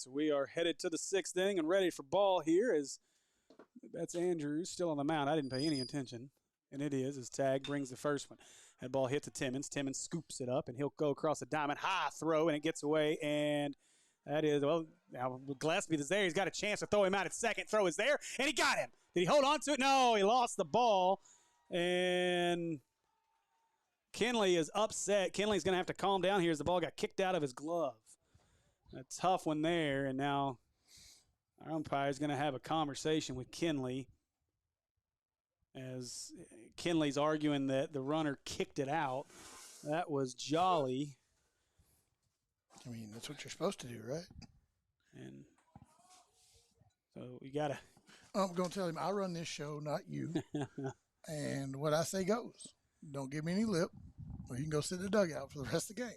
So we are headed to the 6th inning and ready for ball here as that's Andrews still on the mound. I didn't pay any attention. And it is as Tag brings the first one. That ball hit to Timmons. Timmons scoops it up, and he'll go across the diamond. High throw, and it gets away. And that is, well, now Gillespie is there. He's got a chance to throw him out at second. Throw is there, and he got him. Did he hold on to it? No, he lost the ball. And Kinley is upset. Kinley's going to have to calm down here as the ball got kicked out of his glove. A tough one there, and now our umpire is going to have a conversation with Kinley as Kinley's arguing that the runner kicked it out. That was Jolly. I mean, that's what you're supposed to do, right? And so we got to. I'm going to tell him I run this show, not you. And what I say goes. Don't give me any lip, or you can go sit in the dugout for the rest of the game.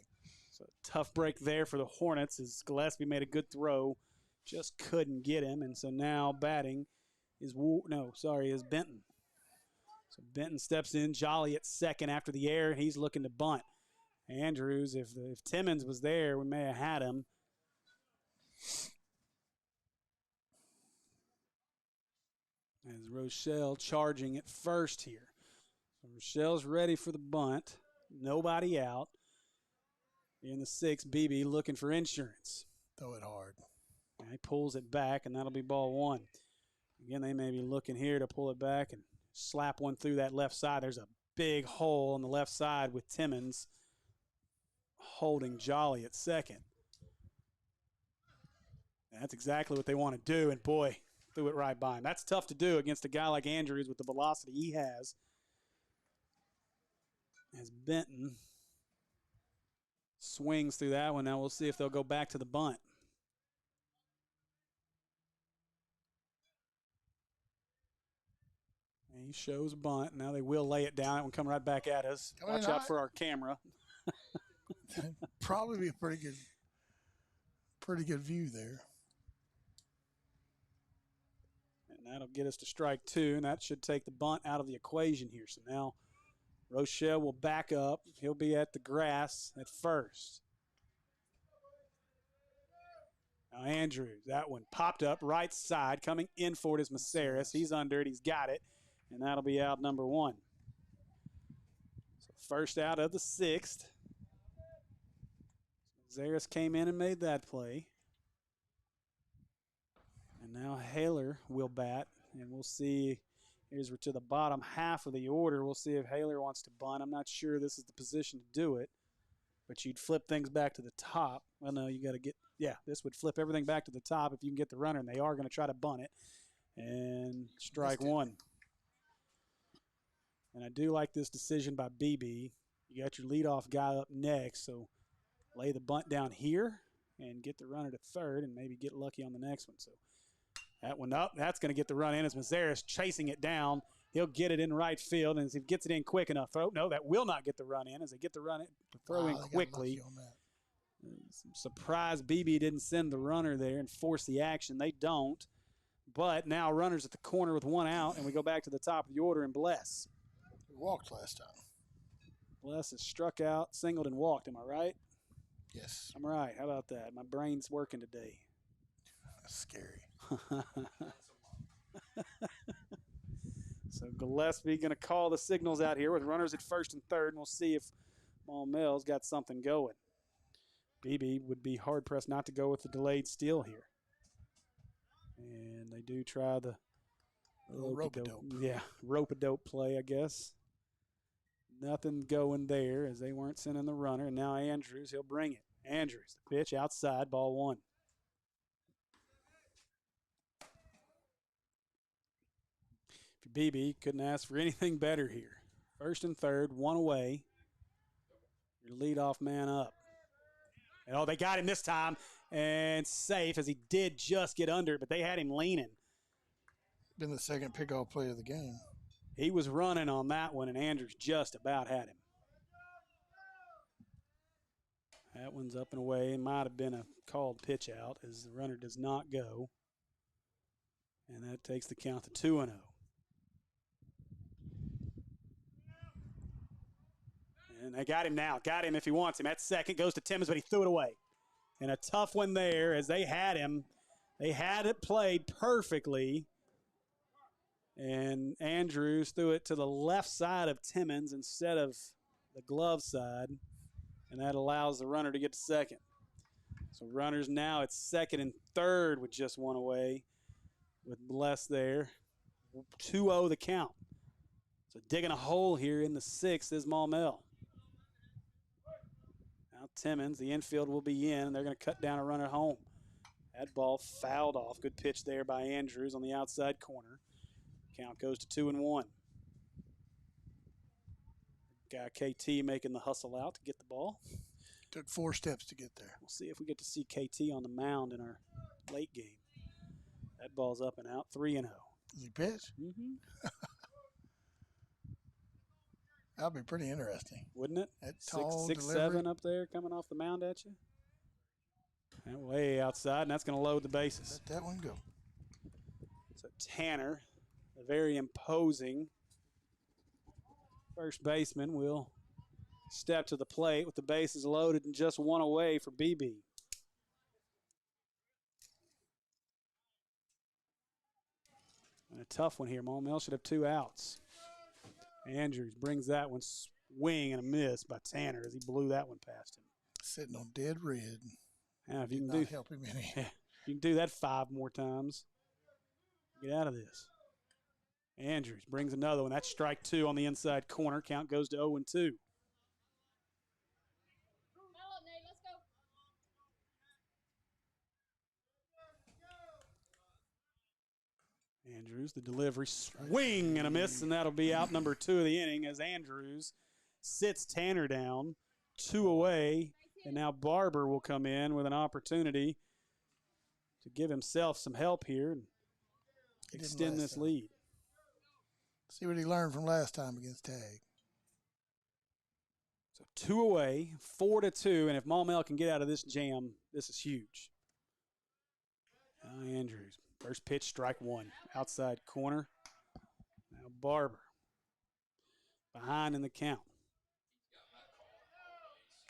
So tough break there for the Hornets as Gillespie made a good throw, just couldn't get him, and so now batting is Benton. So Benton steps in, Jolly at second after the air, and he's looking to bunt. Andrews, if Timmons was there, we may have had him. As Rochelle charging at first here. So Rochelle's ready for the bunt. Nobody out. In the 6th, Beebe looking for insurance. Throw it hard. And he pulls it back, and that'll be ball 1. Again, they may be looking here to pull it back and slap one through that left side. There's a big hole on the left side with Timmons holding Jolly at second. And that's exactly what they want to do, and boy, threw it right by him. That's tough to do against a guy like Andrews with the velocity he has. As Benton swings through that one. Now we'll see if they'll go back to the bunt. And he shows bunt. Now they will lay it down. That one come right back at us. Watch out for our camera. Probably be a pretty good view there. And that'll get us to strike 2, and that should take the bunt out of the equation here. So now Rochelle will back up. He'll be at the grass at first. Now Andrews, that one popped up right side. Coming in for it is Maceres. He's under it. He's got it. And that'll be out number 1. So first out of the 6th. Maceres came in and made that play. And now Haler will bat. And we'll see. Here's to the bottom half of the order. We'll see if Haler wants to bunt. I'm not sure this is the position to do it, but you'd flip things back to the top. Well, no, you got to get, this would flip everything back to the top if you can get the runner, and they are going to try to bunt it. And strike 1. And I do like this decision by Beebe. You got your leadoff guy up next, so lay the bunt down here and get the runner to third and maybe get lucky on the next one. So that one up, that's going to get the run in as Maceres chasing it down. He'll get it in right field, and if he gets it in quick enough, that will not get the run in as they get the run in, throw in quickly. Surprised Beebe didn't send the runner there and force the action. They don't. But now runners at the corner with 1 out, and we go back to the top of the order and Bless. We walked last time. Bless is struck out, singled, and walked. Am I right? Yes. I'm right. How about that? My brain's working today. That's scary. So Gillespie going to call the signals out here with runners at first and third, and we'll see if Maumelle's got something going. Beebe would be hard-pressed not to go with the delayed steal here. And they do try the rope-a-dope. Yeah, rope-a-dope play, I guess. Nothing going there as they weren't sending the runner. And now Andrews, he'll bring it. Andrews, the pitch outside, ball 1. Beebe couldn't ask for anything better here. First and third, 1 away. Your leadoff man up. And they got him this time, and safe as he did just get under it, but they had him leaning. Been the second pickoff play of the game. He was running on that one, and Andrews just about had him. That one's up and away. It might have been a called pitch out as the runner does not go. And that takes the count to 2-0. And they got him now. Got him if he wants him. At second, goes to Timmons, but he threw it away. And a tough one there as they had him. They had it played perfectly. And Andrews threw it to the left side of Timmons instead of the glove side. And that allows the runner to get to second. So runners now at second and third with just one away with Bless there. 2-0 the count. So digging a hole here in the sixth is Maumelle. Now Timmons, the infield will be in. They're going to cut down a runner home. That ball fouled off. Good pitch there by Andrews on the outside corner. Count goes to 2-1. Guy KT making the hustle out to get the ball. Took 4 steps to get there. We'll see if we get to see KT on the mound in our late game. That ball's up and out, 3-0. Does he pitch? Mm-hmm. That'll be pretty interesting. Wouldn't it? That tall 6'7" up there coming off the mound at you. And way outside, and that's going to load the bases. Let that one go. So Tanner, a very imposing first baseman, will step to the plate with the bases loaded and just one away for Beebe. And a tough one here. Maumelle should have 2 outs. Andrews brings that one swing and a miss by Tanner as he blew that one past him. Sitting on dead red. Now, if you Did can not help him any. you can do that 5 more times, get out of this. Andrews brings another one. That's strike 2 on the inside corner. Count goes to 0-2. Andrews, the delivery, swing and a miss, and that'll be out number 2 of the inning as Andrews sits Tanner down, 2 away, and now Barber will come in with an opportunity to give himself some help here and extend this lead. See what he learned from last time against Tag. So 2 away, 4-2, and if Maumelle can get out of this jam, this is huge. Now Andrews. First pitch, strike 1. Outside corner. Now Barber. Behind in the count.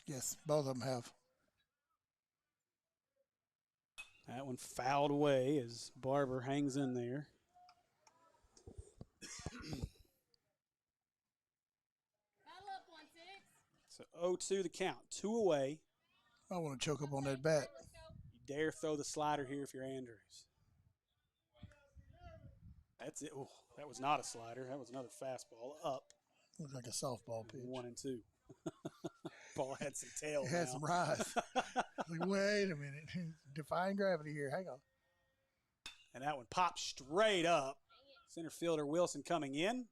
Yes, both of them have. That one fouled away as Barber hangs in there. So 0-2 the count. 2 away. I want to choke up on that bat. You dare throw the slider here if you're Andrews. That's it. Oh, that was not a slider. That was another fastball up. Looks like a softball pitch. 1-2. Ball had some tail. It had some rise. Like, wait a minute. Defying gravity here. Hang on. And that one popped straight up. Center fielder Wilson coming in.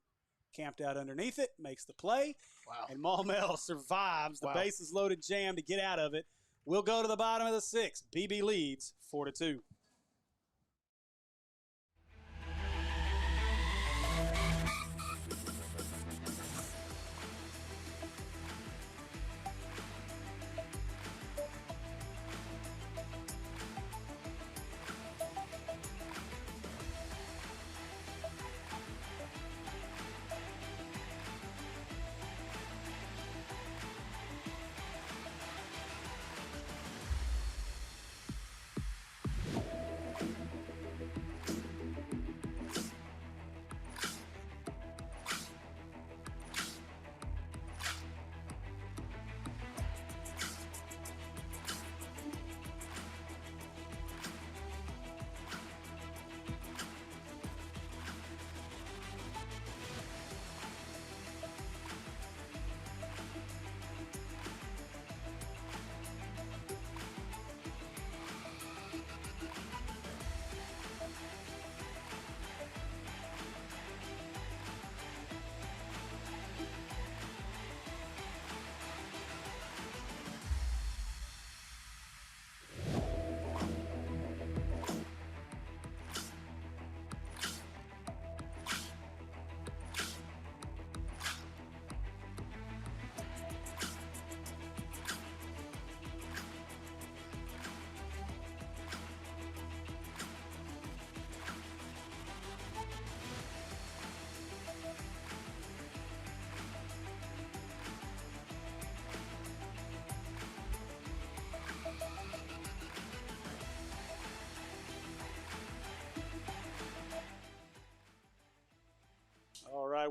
Camped out underneath it. Makes the play. Wow. And Maumelle survives the bases loaded jam to get out of it. We'll go to the bottom of the 6th. BB leads 4-2.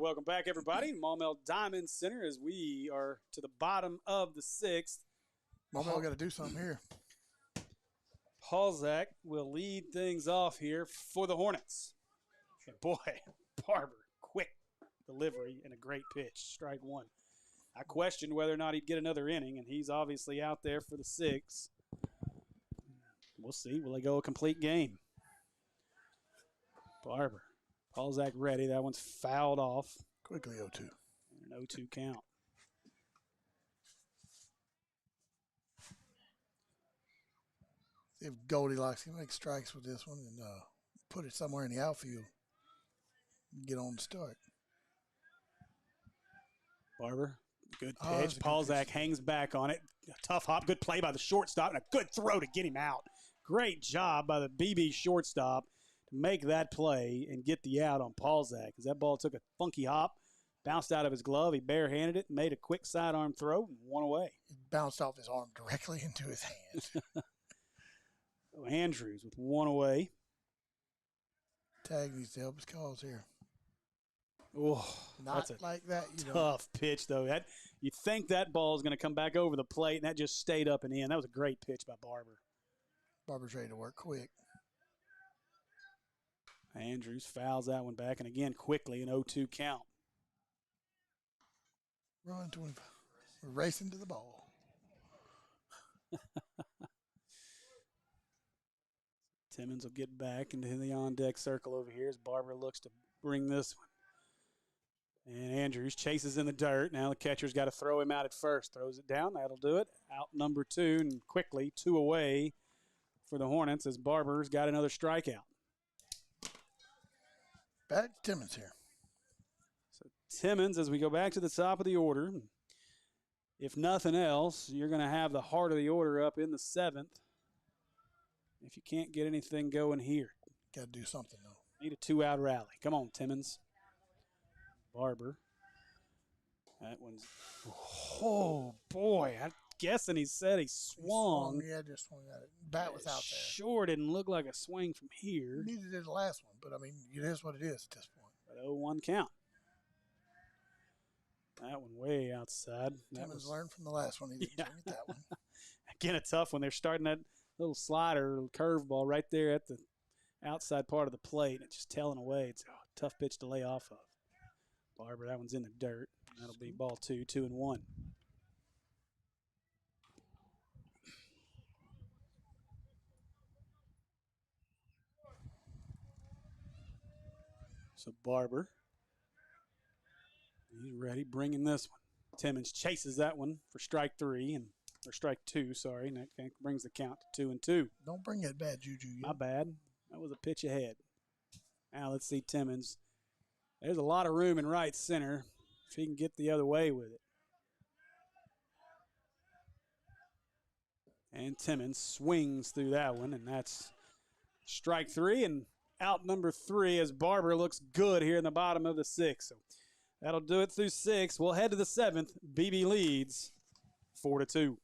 welcome back, everybody. Maumelle Diamond Center as we are to the bottom of the 6th. Maumelle got to do something here. Paulzak will lead things off here for the Hornets. And boy, Barber, quick delivery and a great pitch. Strike one. I questioned whether or not he'd get another inning, and he's obviously out there for the 6th. We'll see. Will they go a complete game? Barber. Paulzak ready. That one's fouled off. Quickly 0-2. An 0-2 count. See if Goldilocks can make strikes with this one and put it somewhere in the outfield. Get on the start. Barber, good pitch. Paulzak hangs back on it. A tough hop. Good play by the shortstop and a good throw to get him out. Great job by the Beebe shortstop to make that play and get the out on Paulzak because that ball took a funky hop, bounced out of his glove. He barehanded it, made a quick sidearm throw, and one away. It bounced off his arm directly into his hand. Andrews with one away. Tag needs to help his cause here. Oh, Not that's a like that. tough pitch, though. You think that ball is going to come back over the plate, and that just stayed up and in. That was a great pitch by Barber. Barber's ready to work quick. Andrews fouls that one back, and again, quickly, an 0-2 count. Run 25. We're racing to the ball. Timmons will get back into the on-deck circle over here as Barber looks to bring this one. And Andrews chases in the dirt. Now the catcher's got to throw him out at first. Throws it down. That'll do it. Out number 2, and quickly 2 away for the Hornets as Barber's got another strikeout. Back to Timmons here. So Timmons, as we go back to the top of the order, if nothing else, you're going to have the heart of the order up in the 7th. If you can't get anything going here. Got to do something, though. Need a 2-out rally. Come on, Timmons. Barber. That one's, oh, boy. I'm guessing he said he swung. Yeah, just swung at it. Bat was out there. Sure didn't look like a swing from here. Neither did the last one, but, I mean, it is what it is at this point. But 0-1 count. That one way outside. Timmons learned from the last one. He didn't swing at that one. Again, a tough one. They're starting that little slider, curveball right there at the outside part of the plate. It's just tailing away. It's a tough pitch to lay off of. Barber, that one's in the dirt. That'll be ball 2, 2-1. So Barber, he's ready, bringing this one. Timmons chases that one for strike 2, sorry, and that brings the count to 2-2. Don't bring that bad juju yet. My bad. That was a pitch ahead. Now let's see Timmons. There's a lot of room in right center if he can get the other way with it. And Timmons swings through that one, and that's strike 3 and out number 3 as Barber looks good here in the bottom of the 6th. So that'll do it through 6. We'll head to the 7th. Beebe leads 4-2.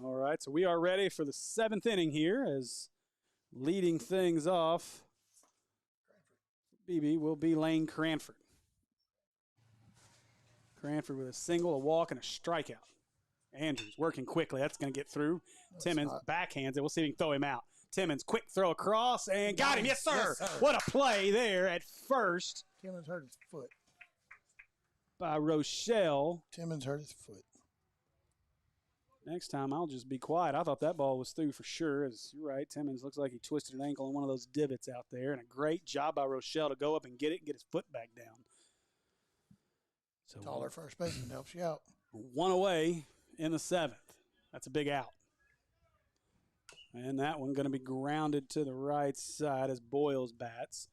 All right, so we are ready for the 7th inning here as leading things off, Beebe will be Lane Cranford. Cranford with a single, a walk, and a strikeout. Andrews working quickly. That's going to get through. Timmons backhands it. We'll see if he can throw him out. Timmons, quick throw across, and got him. Yes, sir. Yes, sir. What a play there at first Timmons hurt his foot. by Rochelle. Timmons hurt his foot. Next time, I'll just be quiet. I thought that ball was through for sure. As you're right, Timmons looks like he twisted an ankle in one of those divots out there. And a great job by Rochelle to go up and get it and get his foot back down. So Taller first baseman helps you out. One away in the 7th. That's a big out. And that one going to be grounded to the right side as Boyles bats.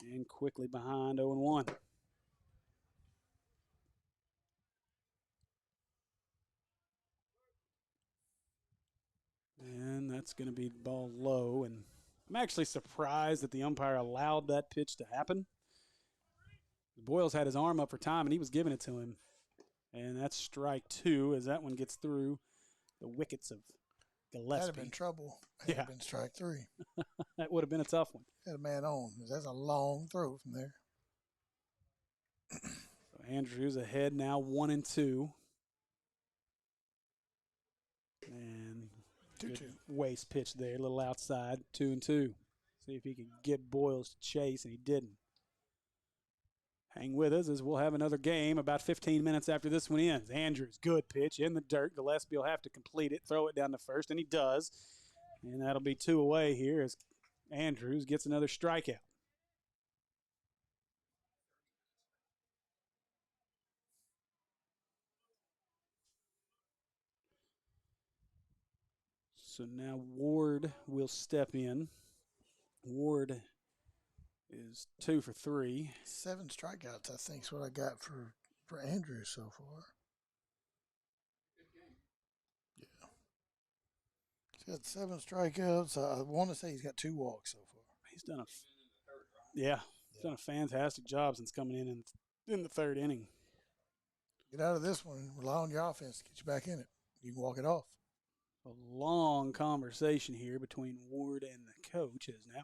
And quickly behind 0-1. And that's going to be the ball low. And I'm actually surprised that the umpire allowed that pitch to happen. Boyles had his arm up for time, and he was giving it to him. And that's strike 2 as that one gets through the wickets of Gillespie. That would have been trouble. That would have been strike 3. That would have been a tough one. Had a man on. That's a long throw from there. So Andrews ahead now 1-2. And 2-2. Waste pitch there, a little outside, 2-2. See if he could get Boyles to chase, and he didn't. Hang with us as we'll have another game about 15 minutes after this one ends. Andrews, good pitch in the dirt. Gillespie will have to complete it, throw it down to first, and he does. And that'll be 2 away here as Andrews gets another strikeout. So now Ward will step in. Ward is 2 for 3. 7 strikeouts, I think, is what I got for Andrews so far. Yeah. He's got 7 strikeouts. I want to say he's got 2 walks so far. He's done done a fantastic job since coming in the 3rd inning. Get out of this one. Rely on your offense to get you back in it. You can walk it off. A long conversation here between Ward and the coach as now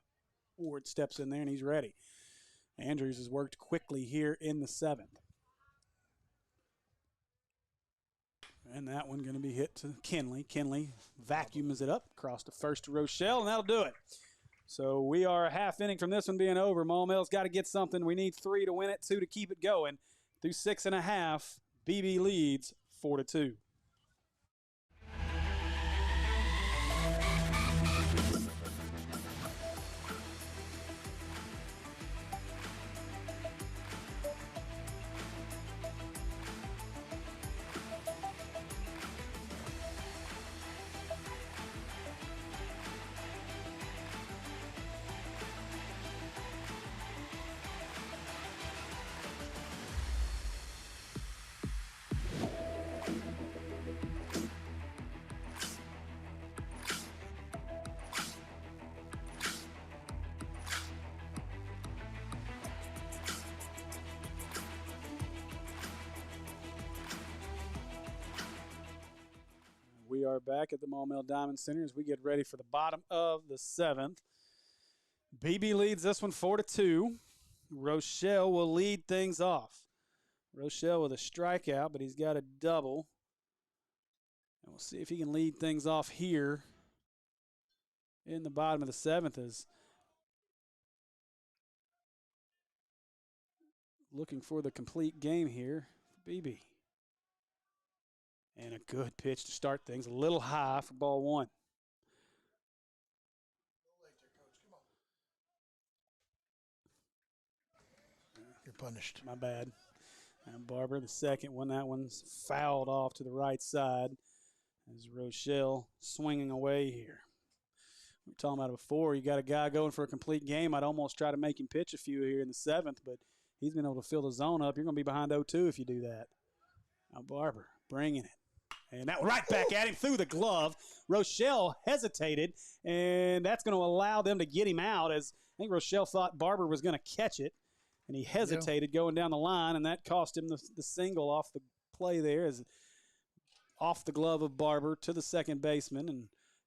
Ward steps in there and he's ready. Andrews has worked quickly here in the 7th. And that one going to be hit to Kinley. Kinley vacuums it up across the first to Rochelle, and that'll do it. So we are a half inning from this one being over. Maumelle's got to get something. We need 3 to win it, 2 to keep it going. Through 6.5, BB leads 4-2. We are back at the Maumelle Diamond Center as we get ready for the bottom of the 7th. BB leads this one 4-2. Rochelle will lead things off. Rochelle with a strikeout, but he's got a double. And we'll see if he can lead things off here in the bottom of the 7th as looking for the complete game here for BB. And a good pitch to start things. A little high for ball 1. You're punished. My bad. And Barber, the second one. That one's fouled off to the right side as Rochelle swinging away here. We were talking about it before. You got a guy going for a complete game. I'd almost try to make him pitch a few here in the 7th, but he's been able to fill the zone up. You're going to be behind 0-2 if you do that. Now Barber bringing it. And that one right back at him through the glove. Rochelle hesitated, and that's going to allow them to get him out as I think Rochelle thought Barber was going to catch it, and he hesitated going down the line, and that cost him the single off the play there as off the glove of Barber to the second baseman, and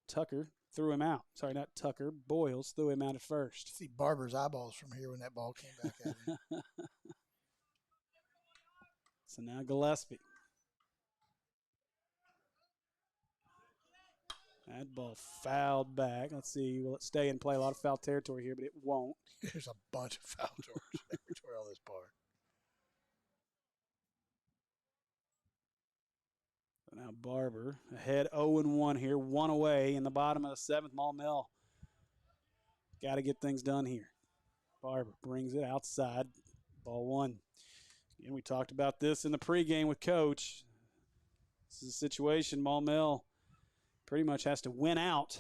Tucker threw him out. Sorry, not Tucker. Boyles threw him out at first. See Barber's eyeballs from here when that ball came back at him. So now Gillespie. That ball fouled back. Let's see. Will it stay and play? A lot of foul territory here, but it won't. There's a bunch of foul territory on this part. So now Barber ahead 0-1 here, one away in the bottom of the seventh. Maumelle got to get things done here. Barber brings it outside, ball one. And we talked about this in the pregame with Coach. This is a situation Maumelle pretty much has to win out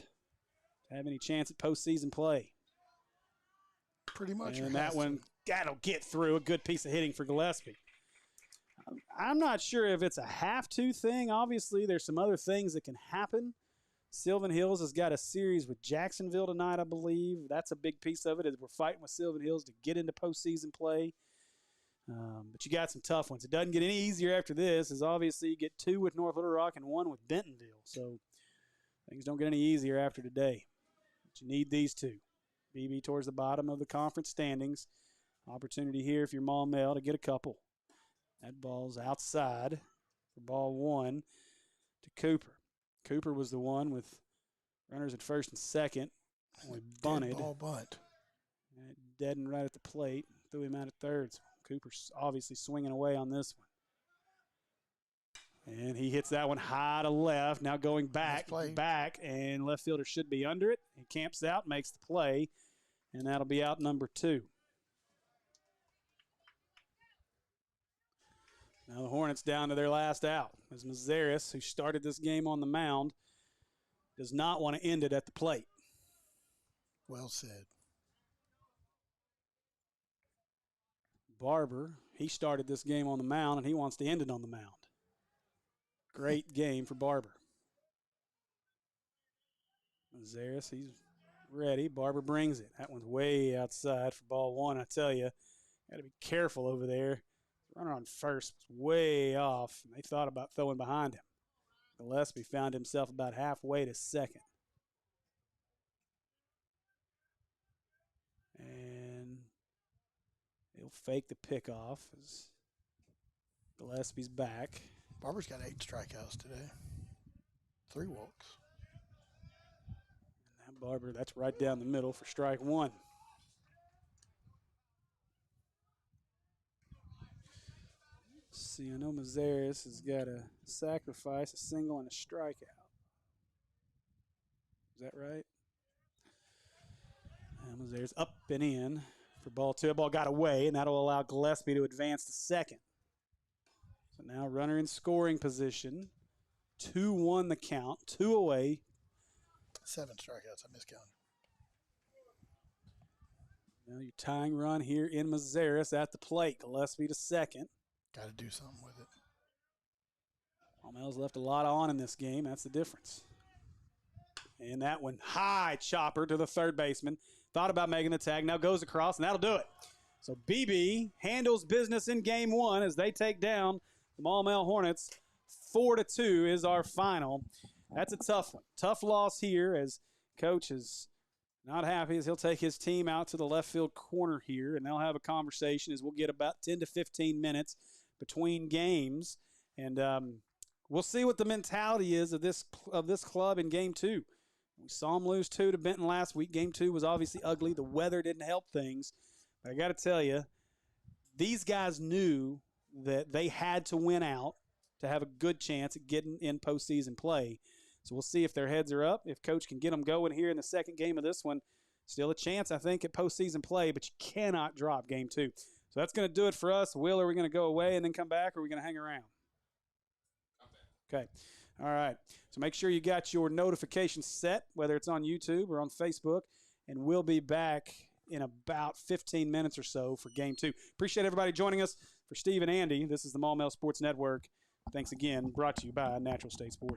to have any chance at postseason play. Pretty much. And that one, that'll get through. A good piece of hitting for Gillespie. I'm not sure if it's a have-to thing. Obviously, there's some other things that can happen. Sylvan Hills has got a series with Jacksonville tonight, I believe. That's a big piece of it, as we're fighting with Sylvan Hills to get into postseason play. But you got some tough ones. It doesn't get any easier after this, as obviously you get 2 with North Little Rock and 1 with Bentonville. So things don't get any easier after today. But you need these 2. Beebe towards the bottom of the conference standings. Opportunity here if you're Maumelle to get a couple. That ball's outside for ball 1 to Cooper. Cooper was the one with runners at first and second. Only bunted. Ball bunt. And it deadened right at the plate. Threw him out at third. So Cooper's obviously swinging away on this one. And he hits that one high to left. Now going back, and left fielder should be under it. He camps out, makes the play, and that'll be out number 2. Now the Hornets down to their last out, as Mazaris, who started this game on the mound, does not want to end it at the plate. Well said. Barber, he started this game on the mound, and he wants to end it on the mound. Great game for Barber. Mazaris, he's ready. Barber brings it. That one's way outside for ball 1. I tell you, got to be careful over there. Runner on first was way off, and they thought about throwing behind him. Gillespie found himself about halfway to second. And he'll fake the pickoff as Gillespie's back. Barber's got 8 strikeouts today. 3 walks. And that Barber, that's right down the middle for strike 1. See, I know Mazaris has got to sacrifice a single and a strikeout. Is that right? And Mazaris up and in for ball 2. The ball got away, and that'll allow Gillespie to advance to second. So now runner in scoring position. 2-1 the count. 2 away. 7 strikeouts. I miscounted. Now your tying run here in Mazaris at the plate. Gillespie to second. Got to do something with it. Maumelle's left a lot on in this game. That's the difference. And that one, high chopper to the third baseman. Thought about making the tag. Now goes across, and that'll do it. So Beebe handles business in game 1 as they take down the Maumelle Hornets. 4-2 is our final. That's a tough one. Tough loss here, as Coach is not happy as he'll take his team out to the left field corner here, and they'll have a conversation as we'll get about 10 to 15 minutes between games. And we'll see what the mentality is of this club in game 2. We saw them lose 2 to Benton last week. Game 2 was obviously ugly. The weather didn't help things. But I got to tell you, these guys knew that they had to win out to have a good chance at getting in postseason play. So we'll see if their heads are up, if Coach can get them going here in the second game of this one. Still a chance, I think, at postseason play, but you cannot drop game 2. So that's going to do it for us. Will, are we going to go away and then come back, or are we going to hang around? Okay. All right. So make sure you got your notifications set, whether it's on YouTube or on Facebook, and we'll be back in about 15 minutes or so for game 2. Appreciate everybody joining us. For Steve and Andy, this is the Maumelle Sports Network. Thanks again. Brought to you by Natural State Sports.